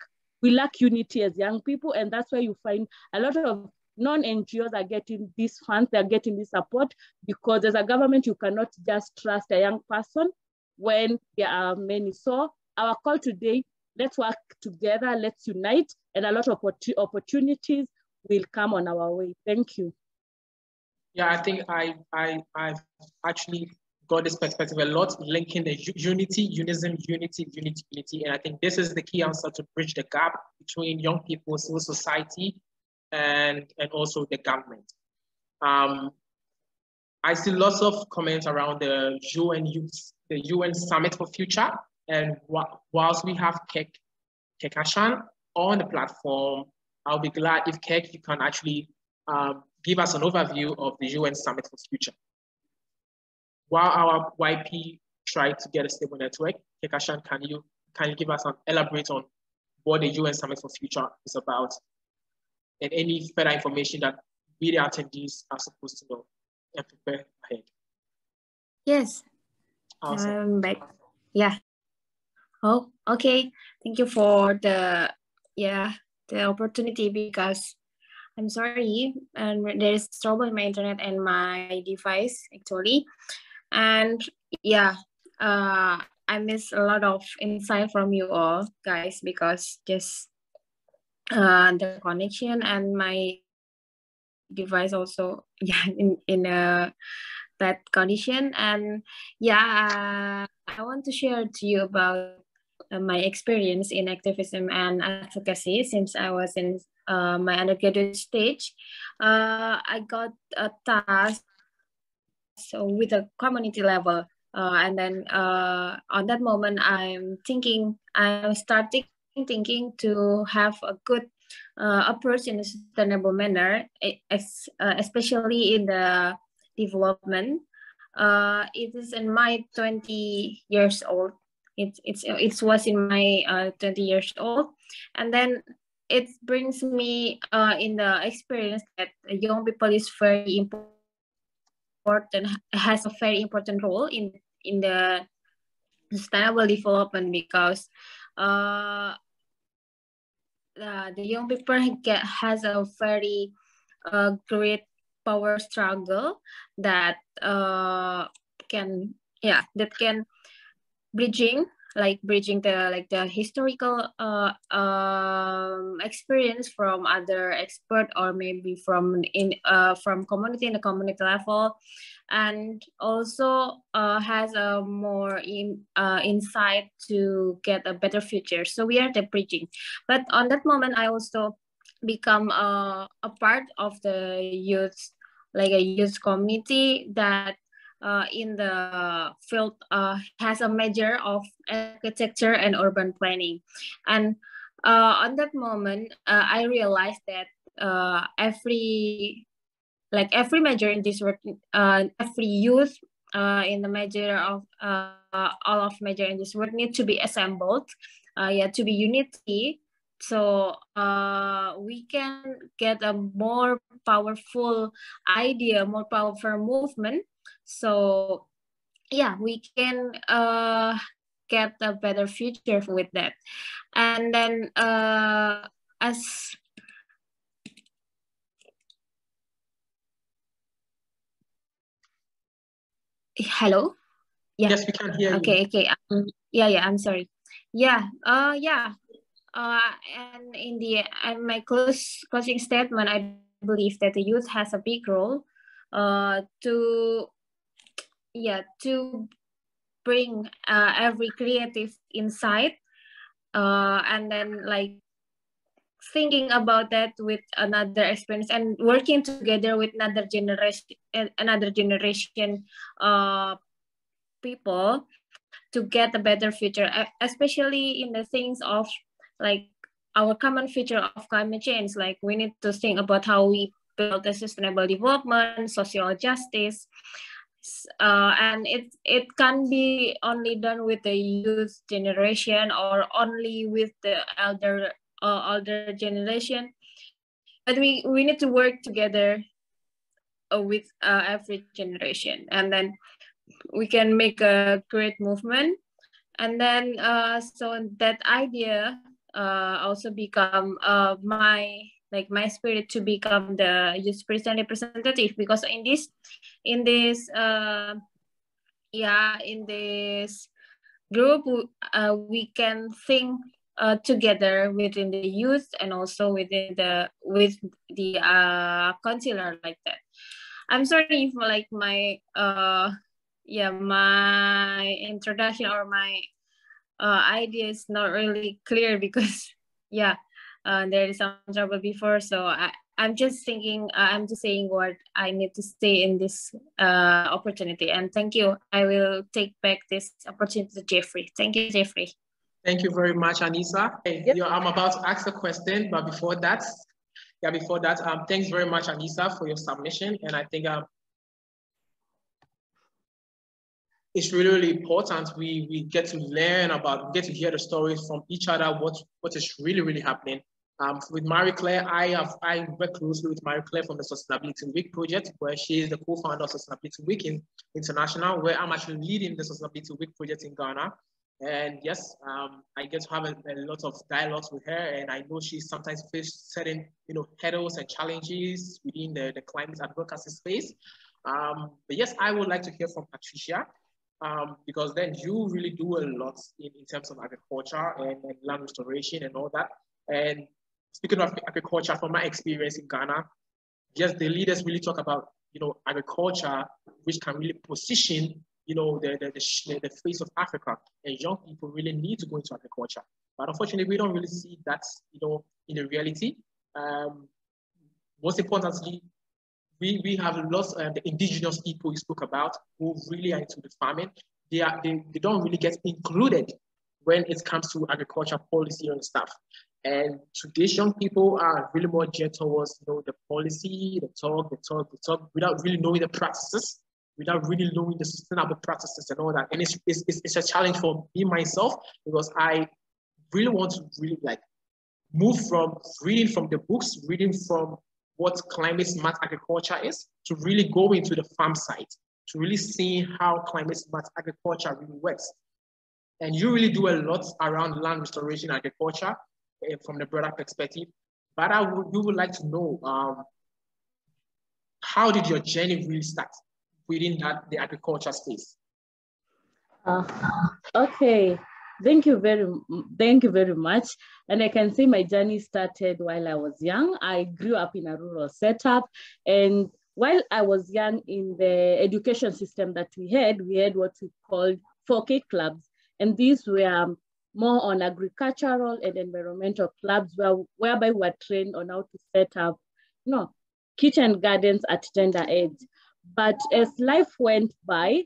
unity as young people, and that's why you find a lot of non-NGOs are getting these funds, they're getting this support, because as a government, you cannot just trust a young person when there are many. So our call today, let's work together, let's unite, and a lot of opportunities will come on our way. Thank you. Yeah, I think I've actually got this perspective a lot, linking the unity, and I think this is the key answer to bridge the gap between young people, civil society, and also the government. I see lots of comments around the UN Summit for Future, and whilst we have Kekashan on the platform, I'll be glad if Kek, you can actually give us an overview of the UN Summit for Future. While our YP tried to get a stable network, Kekashan, can you elaborate on what the UN Summit for Future is about, and any further information that we, the attendees, are supposed to know and prepare ahead? Yes. Awesome. Yeah. Oh, okay. Thank you for the opportunity, because I'm sorry, and there is trouble in my internet and my device actually, and yeah, I miss a lot of insight from you all guys, because just the connection and my device also in a bad condition. And yeah, I want to share to you about my experience in activism and advocacy since I was in my undergraduate stage. I got a task with a community level, and then on that moment I'm starting thinking to have a good approach in a sustainable manner, especially in the development. It is in my 20 years old. It was in my 20 years old, and then it brings me in the experience that young people is very important, has a very important role in the sustainable development, because the young people has a very great power struggle that can bridging the historical experience from other expert, or maybe from community in the community level, and also has a more insight to get a better future. So we are the bridging. But on that moment, I also become a part of the youth, like a youth community that in the field has a major of architecture and urban planning. And on that moment, I realized that every major in this work, every youth in the major of all of major in this work need to be assembled, to be unity. So we can get a more powerful idea, more powerful movement. So yeah, we can get a better future with that. And then as hello, yeah, yes, we can hear you. Okay. I'm sorry. And in the my closing statement, I believe that the youth has a big role to bring every creative insight, and then like thinking about that with another experience and working together with another generation people to get a better future, especially in the things of like our common future of climate change. Like we need to think about how we build a sustainable development, social justice, and it can be only done with the youth generation or only with the older generation. But we need to work together with every generation, and then we can make a great movement. And then so that idea also become my spirit to become the youth representative, because in this group we can think together within the youth and also with the counselor like that. I'm sorry if like my my introduction or my idea is not really clear, because there is some trouble before. So I'm just thinking, I'm just saying what I need to say in this opportunity. And thank you. I will take back this opportunity to Jeffrey. Thank you, Jeffrey. Thank you very much, Anissa. Hey, I'm about to ask a question, but before that, thanks very much, Anissa, for your submission. And I think it's really, really important. We get to learn about, get to hear the stories from each other, what is really, really happening. With Marie-Claire, I work closely with Marie-Claire from the Sustainability Week project, where she is the co-founder of Sustainability Week International, where I'm actually leading the Sustainability Week project in Ghana. And yes, I get to have a lot of dialogues with her, and I know she sometimes faces certain, hurdles and challenges within the climate advocacy space. But yes, I would like to hear from Patricia, because then you really do a lot in terms of agriculture and land restoration and all that. And speaking of agriculture, from my experience in Ghana, yes, the leaders really talk about, agriculture, which can really position the face of Africa, and young people really need to go into agriculture. But unfortunately, we don't really see that, in the reality. Most importantly, we have lost the indigenous people you spoke about, who really are into the farming. They don't really get included when it comes to agriculture policy and stuff. And today's young people are really more geared towards, the policy, the talk, without really knowing the practices, without really knowing the sustainable practices and all that. And it's a challenge for me myself, because I really want to really move from reading from the books, reading from what climate smart agriculture is, to really go into the farm side, to really see how climate smart agriculture really works. And you really do a lot around land restoration and agriculture from the broader perspective. But we would like to know, how did your journey really start within the agriculture space? Okay, thank you very much. And I can say my journey started while I was young. I grew up in a rural setup, and while I was young, in the education system that we had what we called 4K clubs, and these were more on agricultural and environmental clubs, whereby we were trained on how to set up, kitchen gardens at tender age. But as life went by,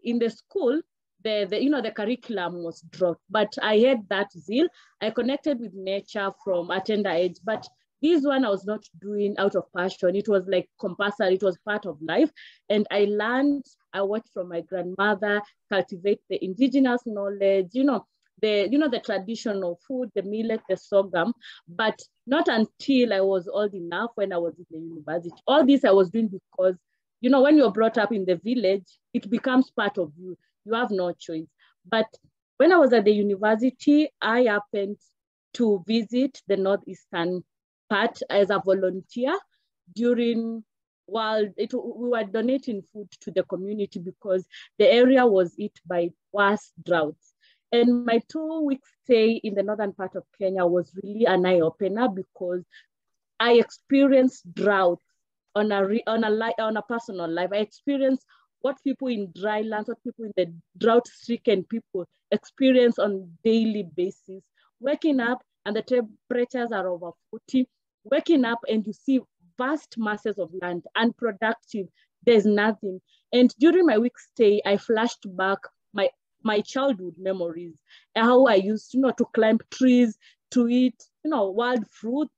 in the school, the curriculum was dropped, but I had that zeal. I connected with nature from a tender age, but this one I was not doing out of passion. It was like compulsory, it was part of life. And I learned, I watched from my grandmother, cultivate the indigenous knowledge, the traditional food, the millet, the sorghum, but not until I was old enough when I was in the university. All this I was doing because, when you're brought up in the village, it becomes part of you. You have no choice. But when I was at the university, I happened to visit the Northeastern part as a volunteer while we were donating food to the community because the area was hit by worse droughts. And my 2-week stay in the northern part of Kenya was really an eye-opener because I experienced drought on a personal life. I experienced what people in dry lands, what people in the drought-stricken people experience on daily basis. Waking up and the temperatures are over 40. Waking up and you see vast masses of land, unproductive, there's nothing. And during my week stay, I flashed back my childhood memories, how I used to climb trees, to eat wild fruits,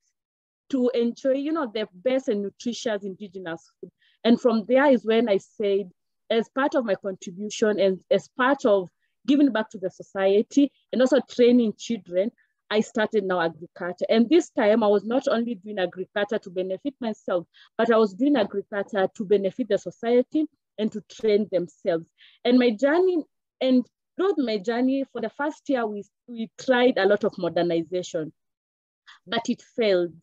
to enjoy the best and nutritious indigenous food. And from there is when I said, as part of my contribution and as part of giving back to the society and also training children, I started now agriculture. And this time I was not only doing agriculture to benefit myself, but I was doing agriculture to benefit the society and to train themselves. And my journey, and throughout my journey, for the first year, we tried a lot of modernization, but it failed.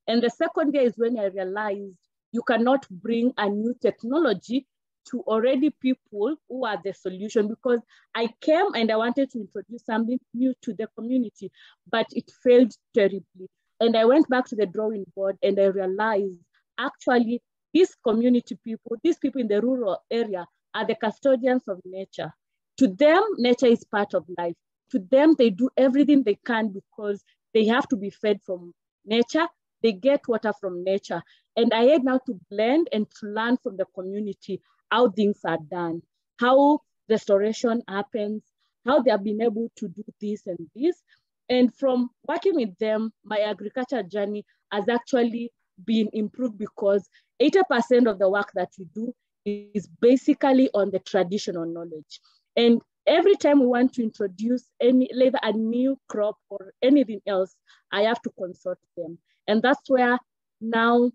And the second year is when I realized you cannot bring a new technology to already people who are the solution, because I came and I wanted to introduce something new to the community, but it failed terribly. And I went back to the drawing board and I realized actually these community people, these people in the rural area are the custodians of nature. To them, nature is part of life. To them, they do everything they can because they have to be fed from nature. They get water from nature. And I had now to blend and to learn from the community how things are done, how restoration happens, how they have been able to do this and this. And from working with them, my agriculture journey has actually been improved because 80% of the work that we do is basically on the traditional knowledge. And every time we want to introduce either a new crop or anything else, I have to consult them. And that's where now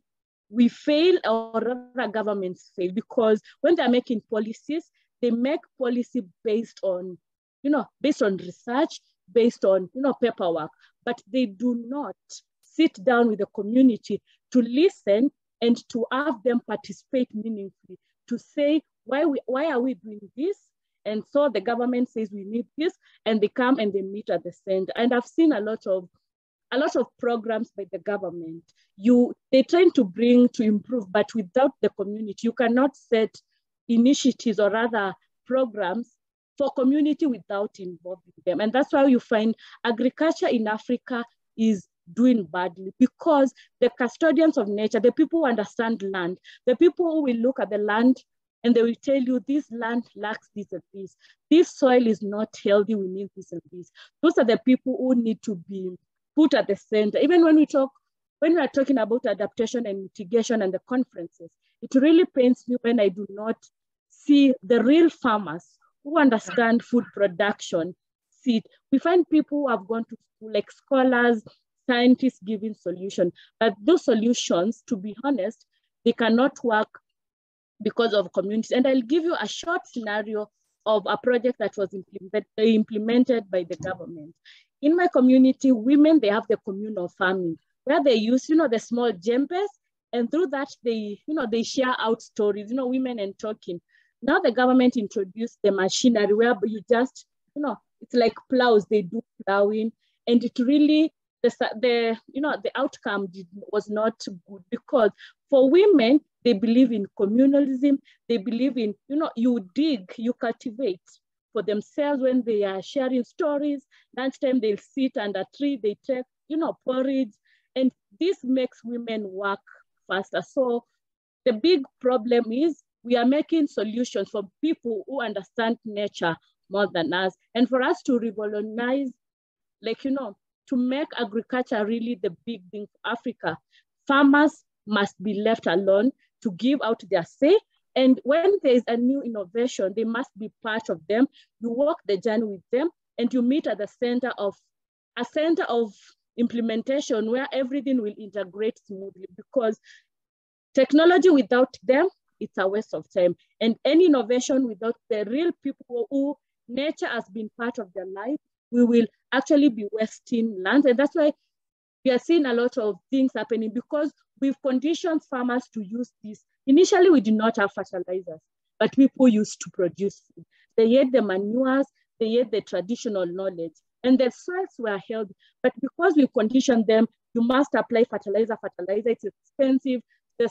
we fail, or rather governments fail, because when they're making policies, they make policy based on research, based on paperwork, but they do not sit down with the community to listen and to have them participate meaningfully, to say, why are we doing this? And so the government says we need this, and they come and they meet at the center. And I've seen a lot of programs by the government. They try to bring to improve, but without the community, you cannot set initiatives or rather programs for community without involving them. And that's why you find agriculture in Africa is doing badly, because the custodians of nature, the people who understand land, the people who will look at the land and they will tell you this land lacks this and this. This soil is not healthy, we need this and this. Those are the people who need to be put at the center. Even when we are talking about adaptation and mitigation and the conferences, it really pains me when I do not see the real farmers who understand food production. We find people who have gone to school, like scholars, scientists giving solutions, but those solutions, to be honest, they cannot work because of communities. And I'll give you a short scenario of a project that was implemented by the government. In my community, women, they have the communal farming where they use, the small jembes, and through that they share out stories, women and talking. Now the government introduced the machinery where you just, it's like plows, they do plowing, and it really, the outcome was not good, because for women, they believe in communalism, they believe in, you dig, you cultivate for themselves. When they are sharing stories, lunchtime they'll sit under a tree, they take, porridge, and this makes women work faster. So the big problem is we are making solutions for people who understand nature more than us. And for us to revolutionize, like, you know, to make agriculture really the big thing for Africa, farmers must be left alone to give out their say. And when there is a new innovation, they must be part of them. You walk the journey with them, and you meet at the center of implementation where everything will integrate smoothly, because technology without them, it's a waste of time. And any innovation without the real people who nature has been part of their life, we will actually be wasting land. And that's why we are seeing a lot of things happening, because we've conditioned farmers to use this. Initially, we did not have fertilizers, but people used to produce food. They had the manures, they had the traditional knowledge, and the soils were healthy. But because we conditioned them, you must apply fertilizer, it's expensive. The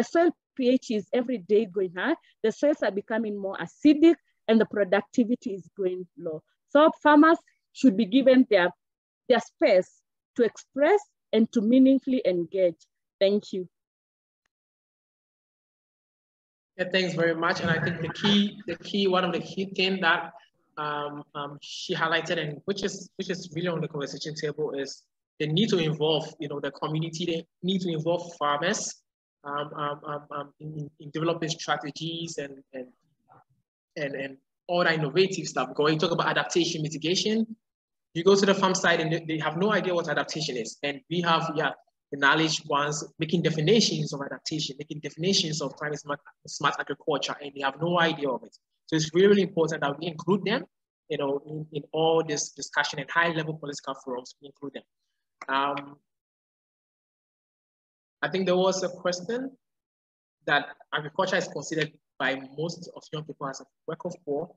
soil pH is every day going high. The soils are becoming more acidic, and the productivity is going low. So farmers should be given their space to express and to meaningfully engage. Thank you. Yeah, thanks very much. And I think one of the key things that she highlighted, and which is really on the conversation table, is the need to involve, you know, the community. They need to involve farmers in developing strategies and all that innovative stuff. Because when you talk about adaptation mitigation, you go to the farm side and they have no idea what adaptation is. And we have, the knowledge ones making definitions of adaptation, making definitions of climate smart agriculture, and they have no idea of it. So it's really, really important that we include them, you know, in all this discussion and high-level political forums. We include them. I think there was a question that agriculture is considered by most of young people as a work of war.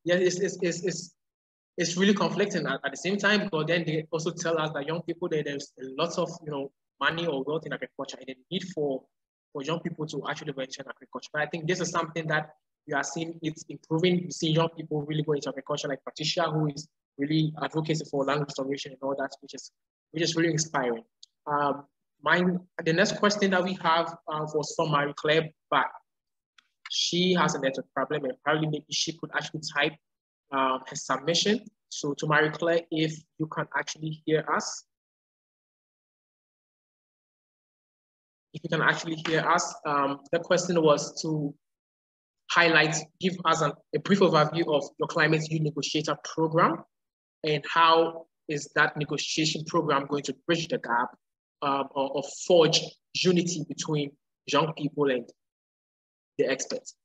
Yeah, it's really conflicting at the same time, but then they also tell us that young people, there's a lot of, you know, money or wealth in agriculture, and the need for young people to actually venture in agriculture. But I think this is something that you are seeing it's improving. You see young people really go into agriculture, like Patricia, who is really advocating for land restoration and all that, which is really inspiring. The next question that we have was from Marie-Claire, but she has a network problem, and probably maybe she could actually type her submission. So to Marie-Claire, if you can actually hear us. If you can actually hear us, the question was to give us a brief overview of your Climate Youth Negotiator program, and how is that negotiation program going to bridge the gap or forge unity between young people and the experts?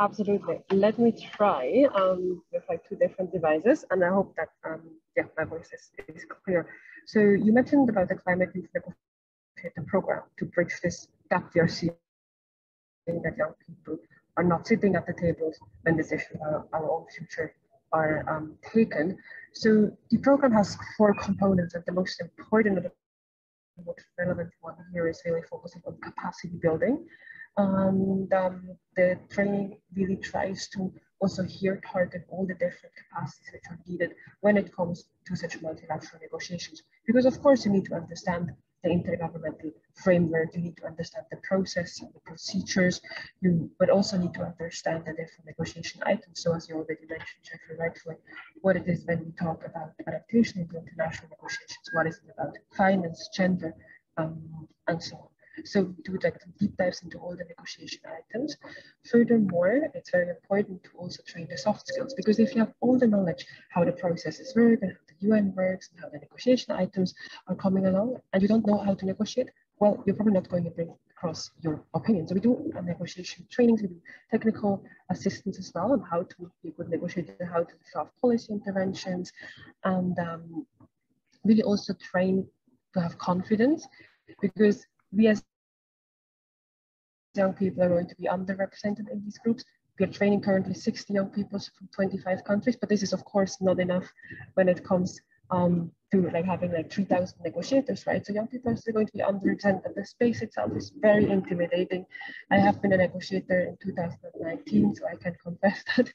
Absolutely. Let me try with like two different devices, and I hope that my voice is clear. So you mentioned about the Climate Youth Negotiator program to bridge this gap we are seeing, that young people are not sitting at the tables when decisions about our own future are taken. So the program has 4 components, and the most important and the most relevant one here is really focusing on capacity building. And the training really tries to also here target all the different capacities which are needed when it comes to such multilateral negotiations. Because of course you need to understand the intergovernmental framework, you need to understand the process and the procedures, but also need to understand the different negotiation items. So as you already mentioned, Jeffrey, rightfully, what it is when we talk about adaptation into international negotiations, what is it about finance, gender, and so on. So do like deep dives into all the negotiation items. Furthermore, it's very important to also train the soft skills, because if you have all the knowledge how the processes work and how the UN works and how the negotiation items are coming along, and you don't know how to negotiate, well, you're probably not going to bring across your opinion. So we do negotiation trainings, we do technical assistance as well on how to be a good negotiator, how to draft policy interventions, and really also train to have confidence, because we as young people are going to be underrepresented in these groups. We are training currently 60 young people from 25 countries, but this is of course not enough when it comes to like having like 3,000 negotiators, right? So young people are still going to be underrepresented. The space itself is very intimidating. I have been a negotiator in 2019, so I can confess that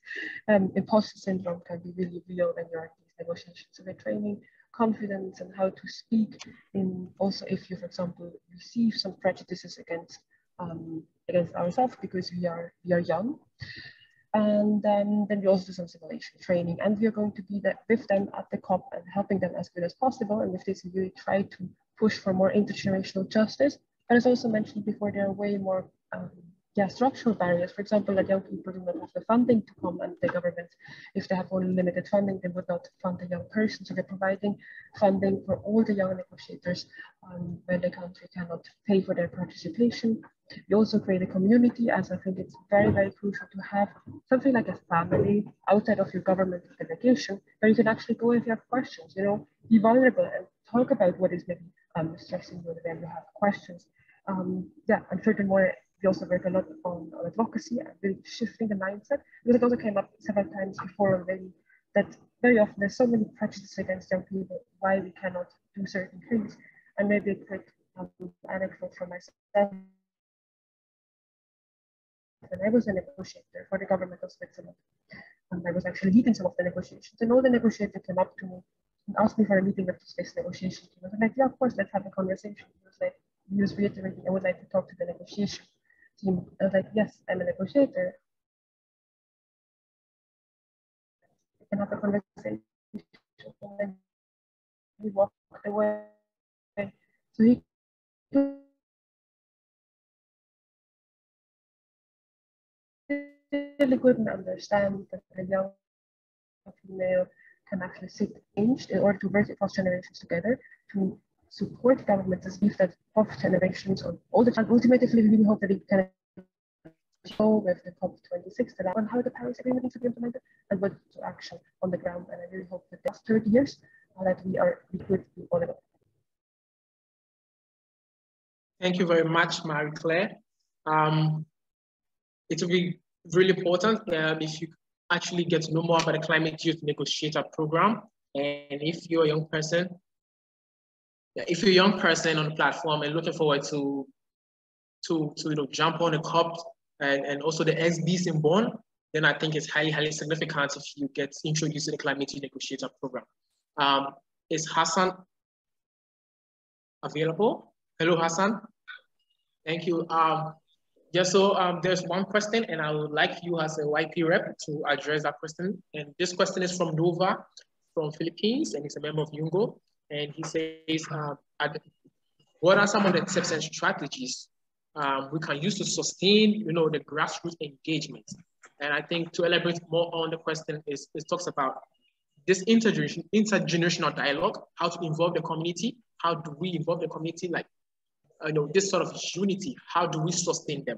imposter syndrome can be really real when you're in these negotiations. So we're training confidence and how to speak in, also if you, for example, receive some prejudices against against ourselves because we are young. And then we also do some simulation training, and we are going to be with them at the COP and helping them as good as possible. And with this, we really try to push for more intergenerational justice. But as also mentioned before, there are way more structural barriers. For example, that young people do not have the funding to come, and the government, if they have only limited funding, they would not fund a young person. So they're providing funding for all the young negotiators when the country cannot pay for their participation. We also create a community, as I think it's very, very crucial to have something like a family outside of your government delegation, where you can actually go if you have questions, you know, be vulnerable and talk about what is maybe stressing you when you have questions. And furthermore, we also work a lot on advocacy and really shifting the mindset, because it also came up several times before already that very often there's so many prejudices against young people, why we cannot do certain things. And maybe a quick anecdote from myself. When I was a negotiator for the government of Switzerland, and I was actually leading some of the negotiations, and all the negotiators came up to me and asked me for a meeting with the Swiss negotiation team. I was like, yeah, of course, let's have a conversation. He was reiterating, I would like to talk to the negotiation team. I was like, yes, I'm a negotiator. We can have a conversation. And he walked away. So he really couldn't understand that a young female can actually sit changed in order to work across generations together to support governments believe that both generations or all the time. Ultimately, we really hope that it can show with the COP26 on how the Paris Agreement needs to be implemented and what to action on the ground. And I really hope that the next 30 years that we could do all of it. Thank you very much, Marie-Claire. It will be really important if you actually get to know more about the Climate Youth Negotiator Program. And if you're a young person, on the platform and looking forward to jump on the COP and also the SBs in Bonn, then I think it's highly, highly significant if you get introduced to the Climate Youth Negotiator Program. Is Hassan available? Hello, Hassan. Thank you. There's one question, and I would like you as a YP rep to address that question. And this question is from Nova, from Philippines, and he's a member of UNGO. And he says, what are some of the tips and strategies we can use to sustain, the grassroots engagement? And I think to elaborate more on the question it talks about this intergenerational dialogue, how to involve the community, how do we involve the community, like, this sort of unity, how do we sustain them?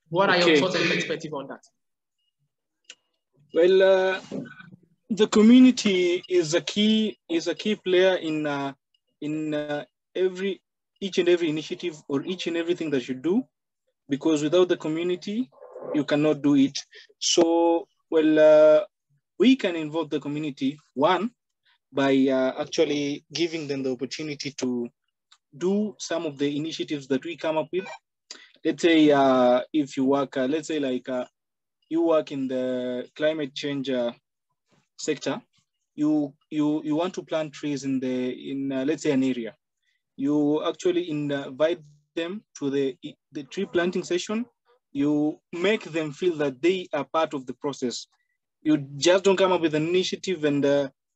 What are your thoughts and perspective on that? Well, the community is a key player in each and every initiative or each and everything that you do, because without the community, you cannot do it. So, we can involve the community, one, by actually giving them the opportunity to do some of the initiatives that we come up with. Let's say if you work, you work in the climate change sector, you want to plant trees in let's say an area. You actually invite them to the tree planting session. You make them feel that they are part of the process. You just don't come up with an initiative and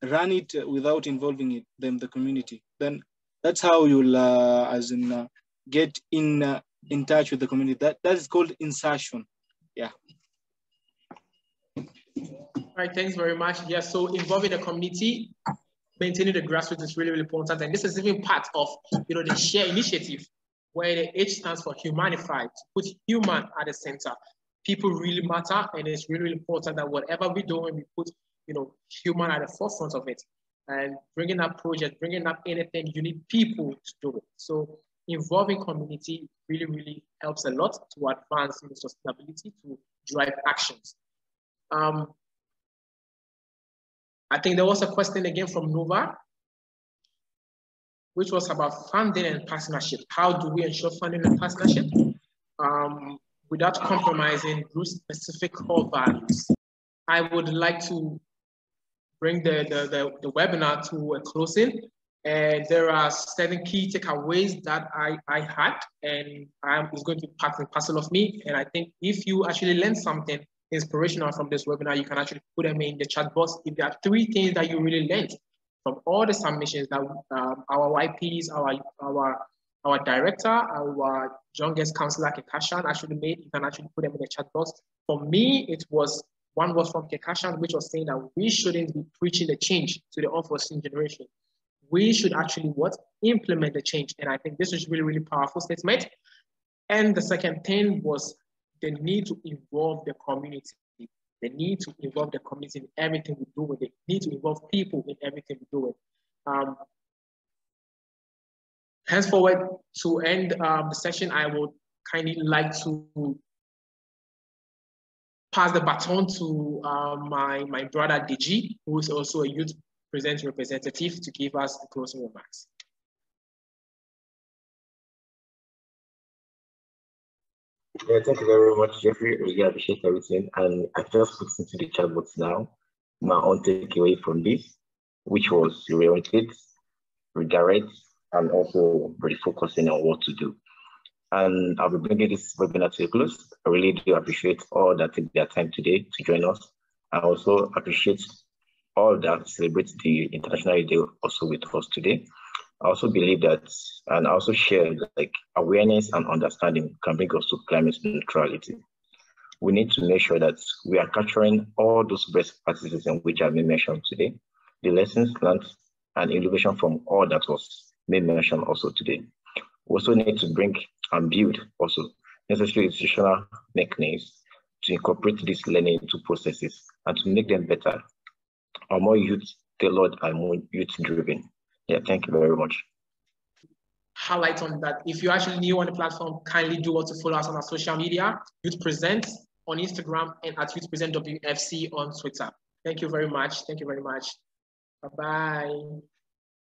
run it without involving the community. Then that's how you'll get in touch with the community. That is called insertion. Yeah. All right, thanks very much. Yeah, so involving the community, maintaining the grassroots is really, really important. And this is even part of the SHARE initiative, where the H stands for humanified, to put human at the center. People really matter, and it's really, really important that whatever we do, we put human at the forefront of it. And bringing up projects, bringing up anything, you need people to do it. So involving community really, really helps a lot to advance sustainability, to drive actions. I think there was a question again from Nova, which was about funding and partnership. How do we ensure funding and partnership without compromising group-specific core values? I would like to bring the webinar to a closing. And there are 7 key takeaways that I had, and it's going to be part and parcel of me. And I think if you actually learn something inspirational from this webinar, you can actually put them in the chat box. If there are 3 things that you really learned from all the submissions that our YPs, our director, our youngest counselor, Kekashan, actually made, you can actually put them in the chat box. For me, one was from Kekashan, which was saying that we shouldn't be preaching the change to the unforeseen generation. We should actually implement the change. And I think this is really, really powerful statement. And the second thing was the need to involve the community. The need to involve the community in everything we do with it. The need to involve people in everything we do with it. Henceforward, to end the session, I would kindly like to pass the baton to my brother Deji, who is also a youth present representative, to give us the closing remarks. Yeah, thank you very much, Jeffrey. Really appreciate everything. And I just put into the chat box now my own takeaway from this, which was reorientate, redirect, and also refocusing on what to do. And I'll be bringing this webinar to a close. I really do appreciate all that take their time today to join us. I also appreciate all that celebrate the International Day also with us today. I also believe that, and I also share like awareness and understanding can bring us to climate neutrality. We need to make sure that we are capturing all those best practices in which have been mentioned today, the lessons learned and innovation from all that was made mentioned also today. We also need to bring and build also necessary institutional mechanisms to incorporate this learning into processes and to make them better, or more youth-tailored and more youth-driven. Yeah, thank you very much. Highlight on that. If you're actually new on the platform, kindly do want to follow us on our social media, Youth Present on Instagram and at Youth Present WFC on Twitter. Thank you very much. Thank you very much. Bye-bye.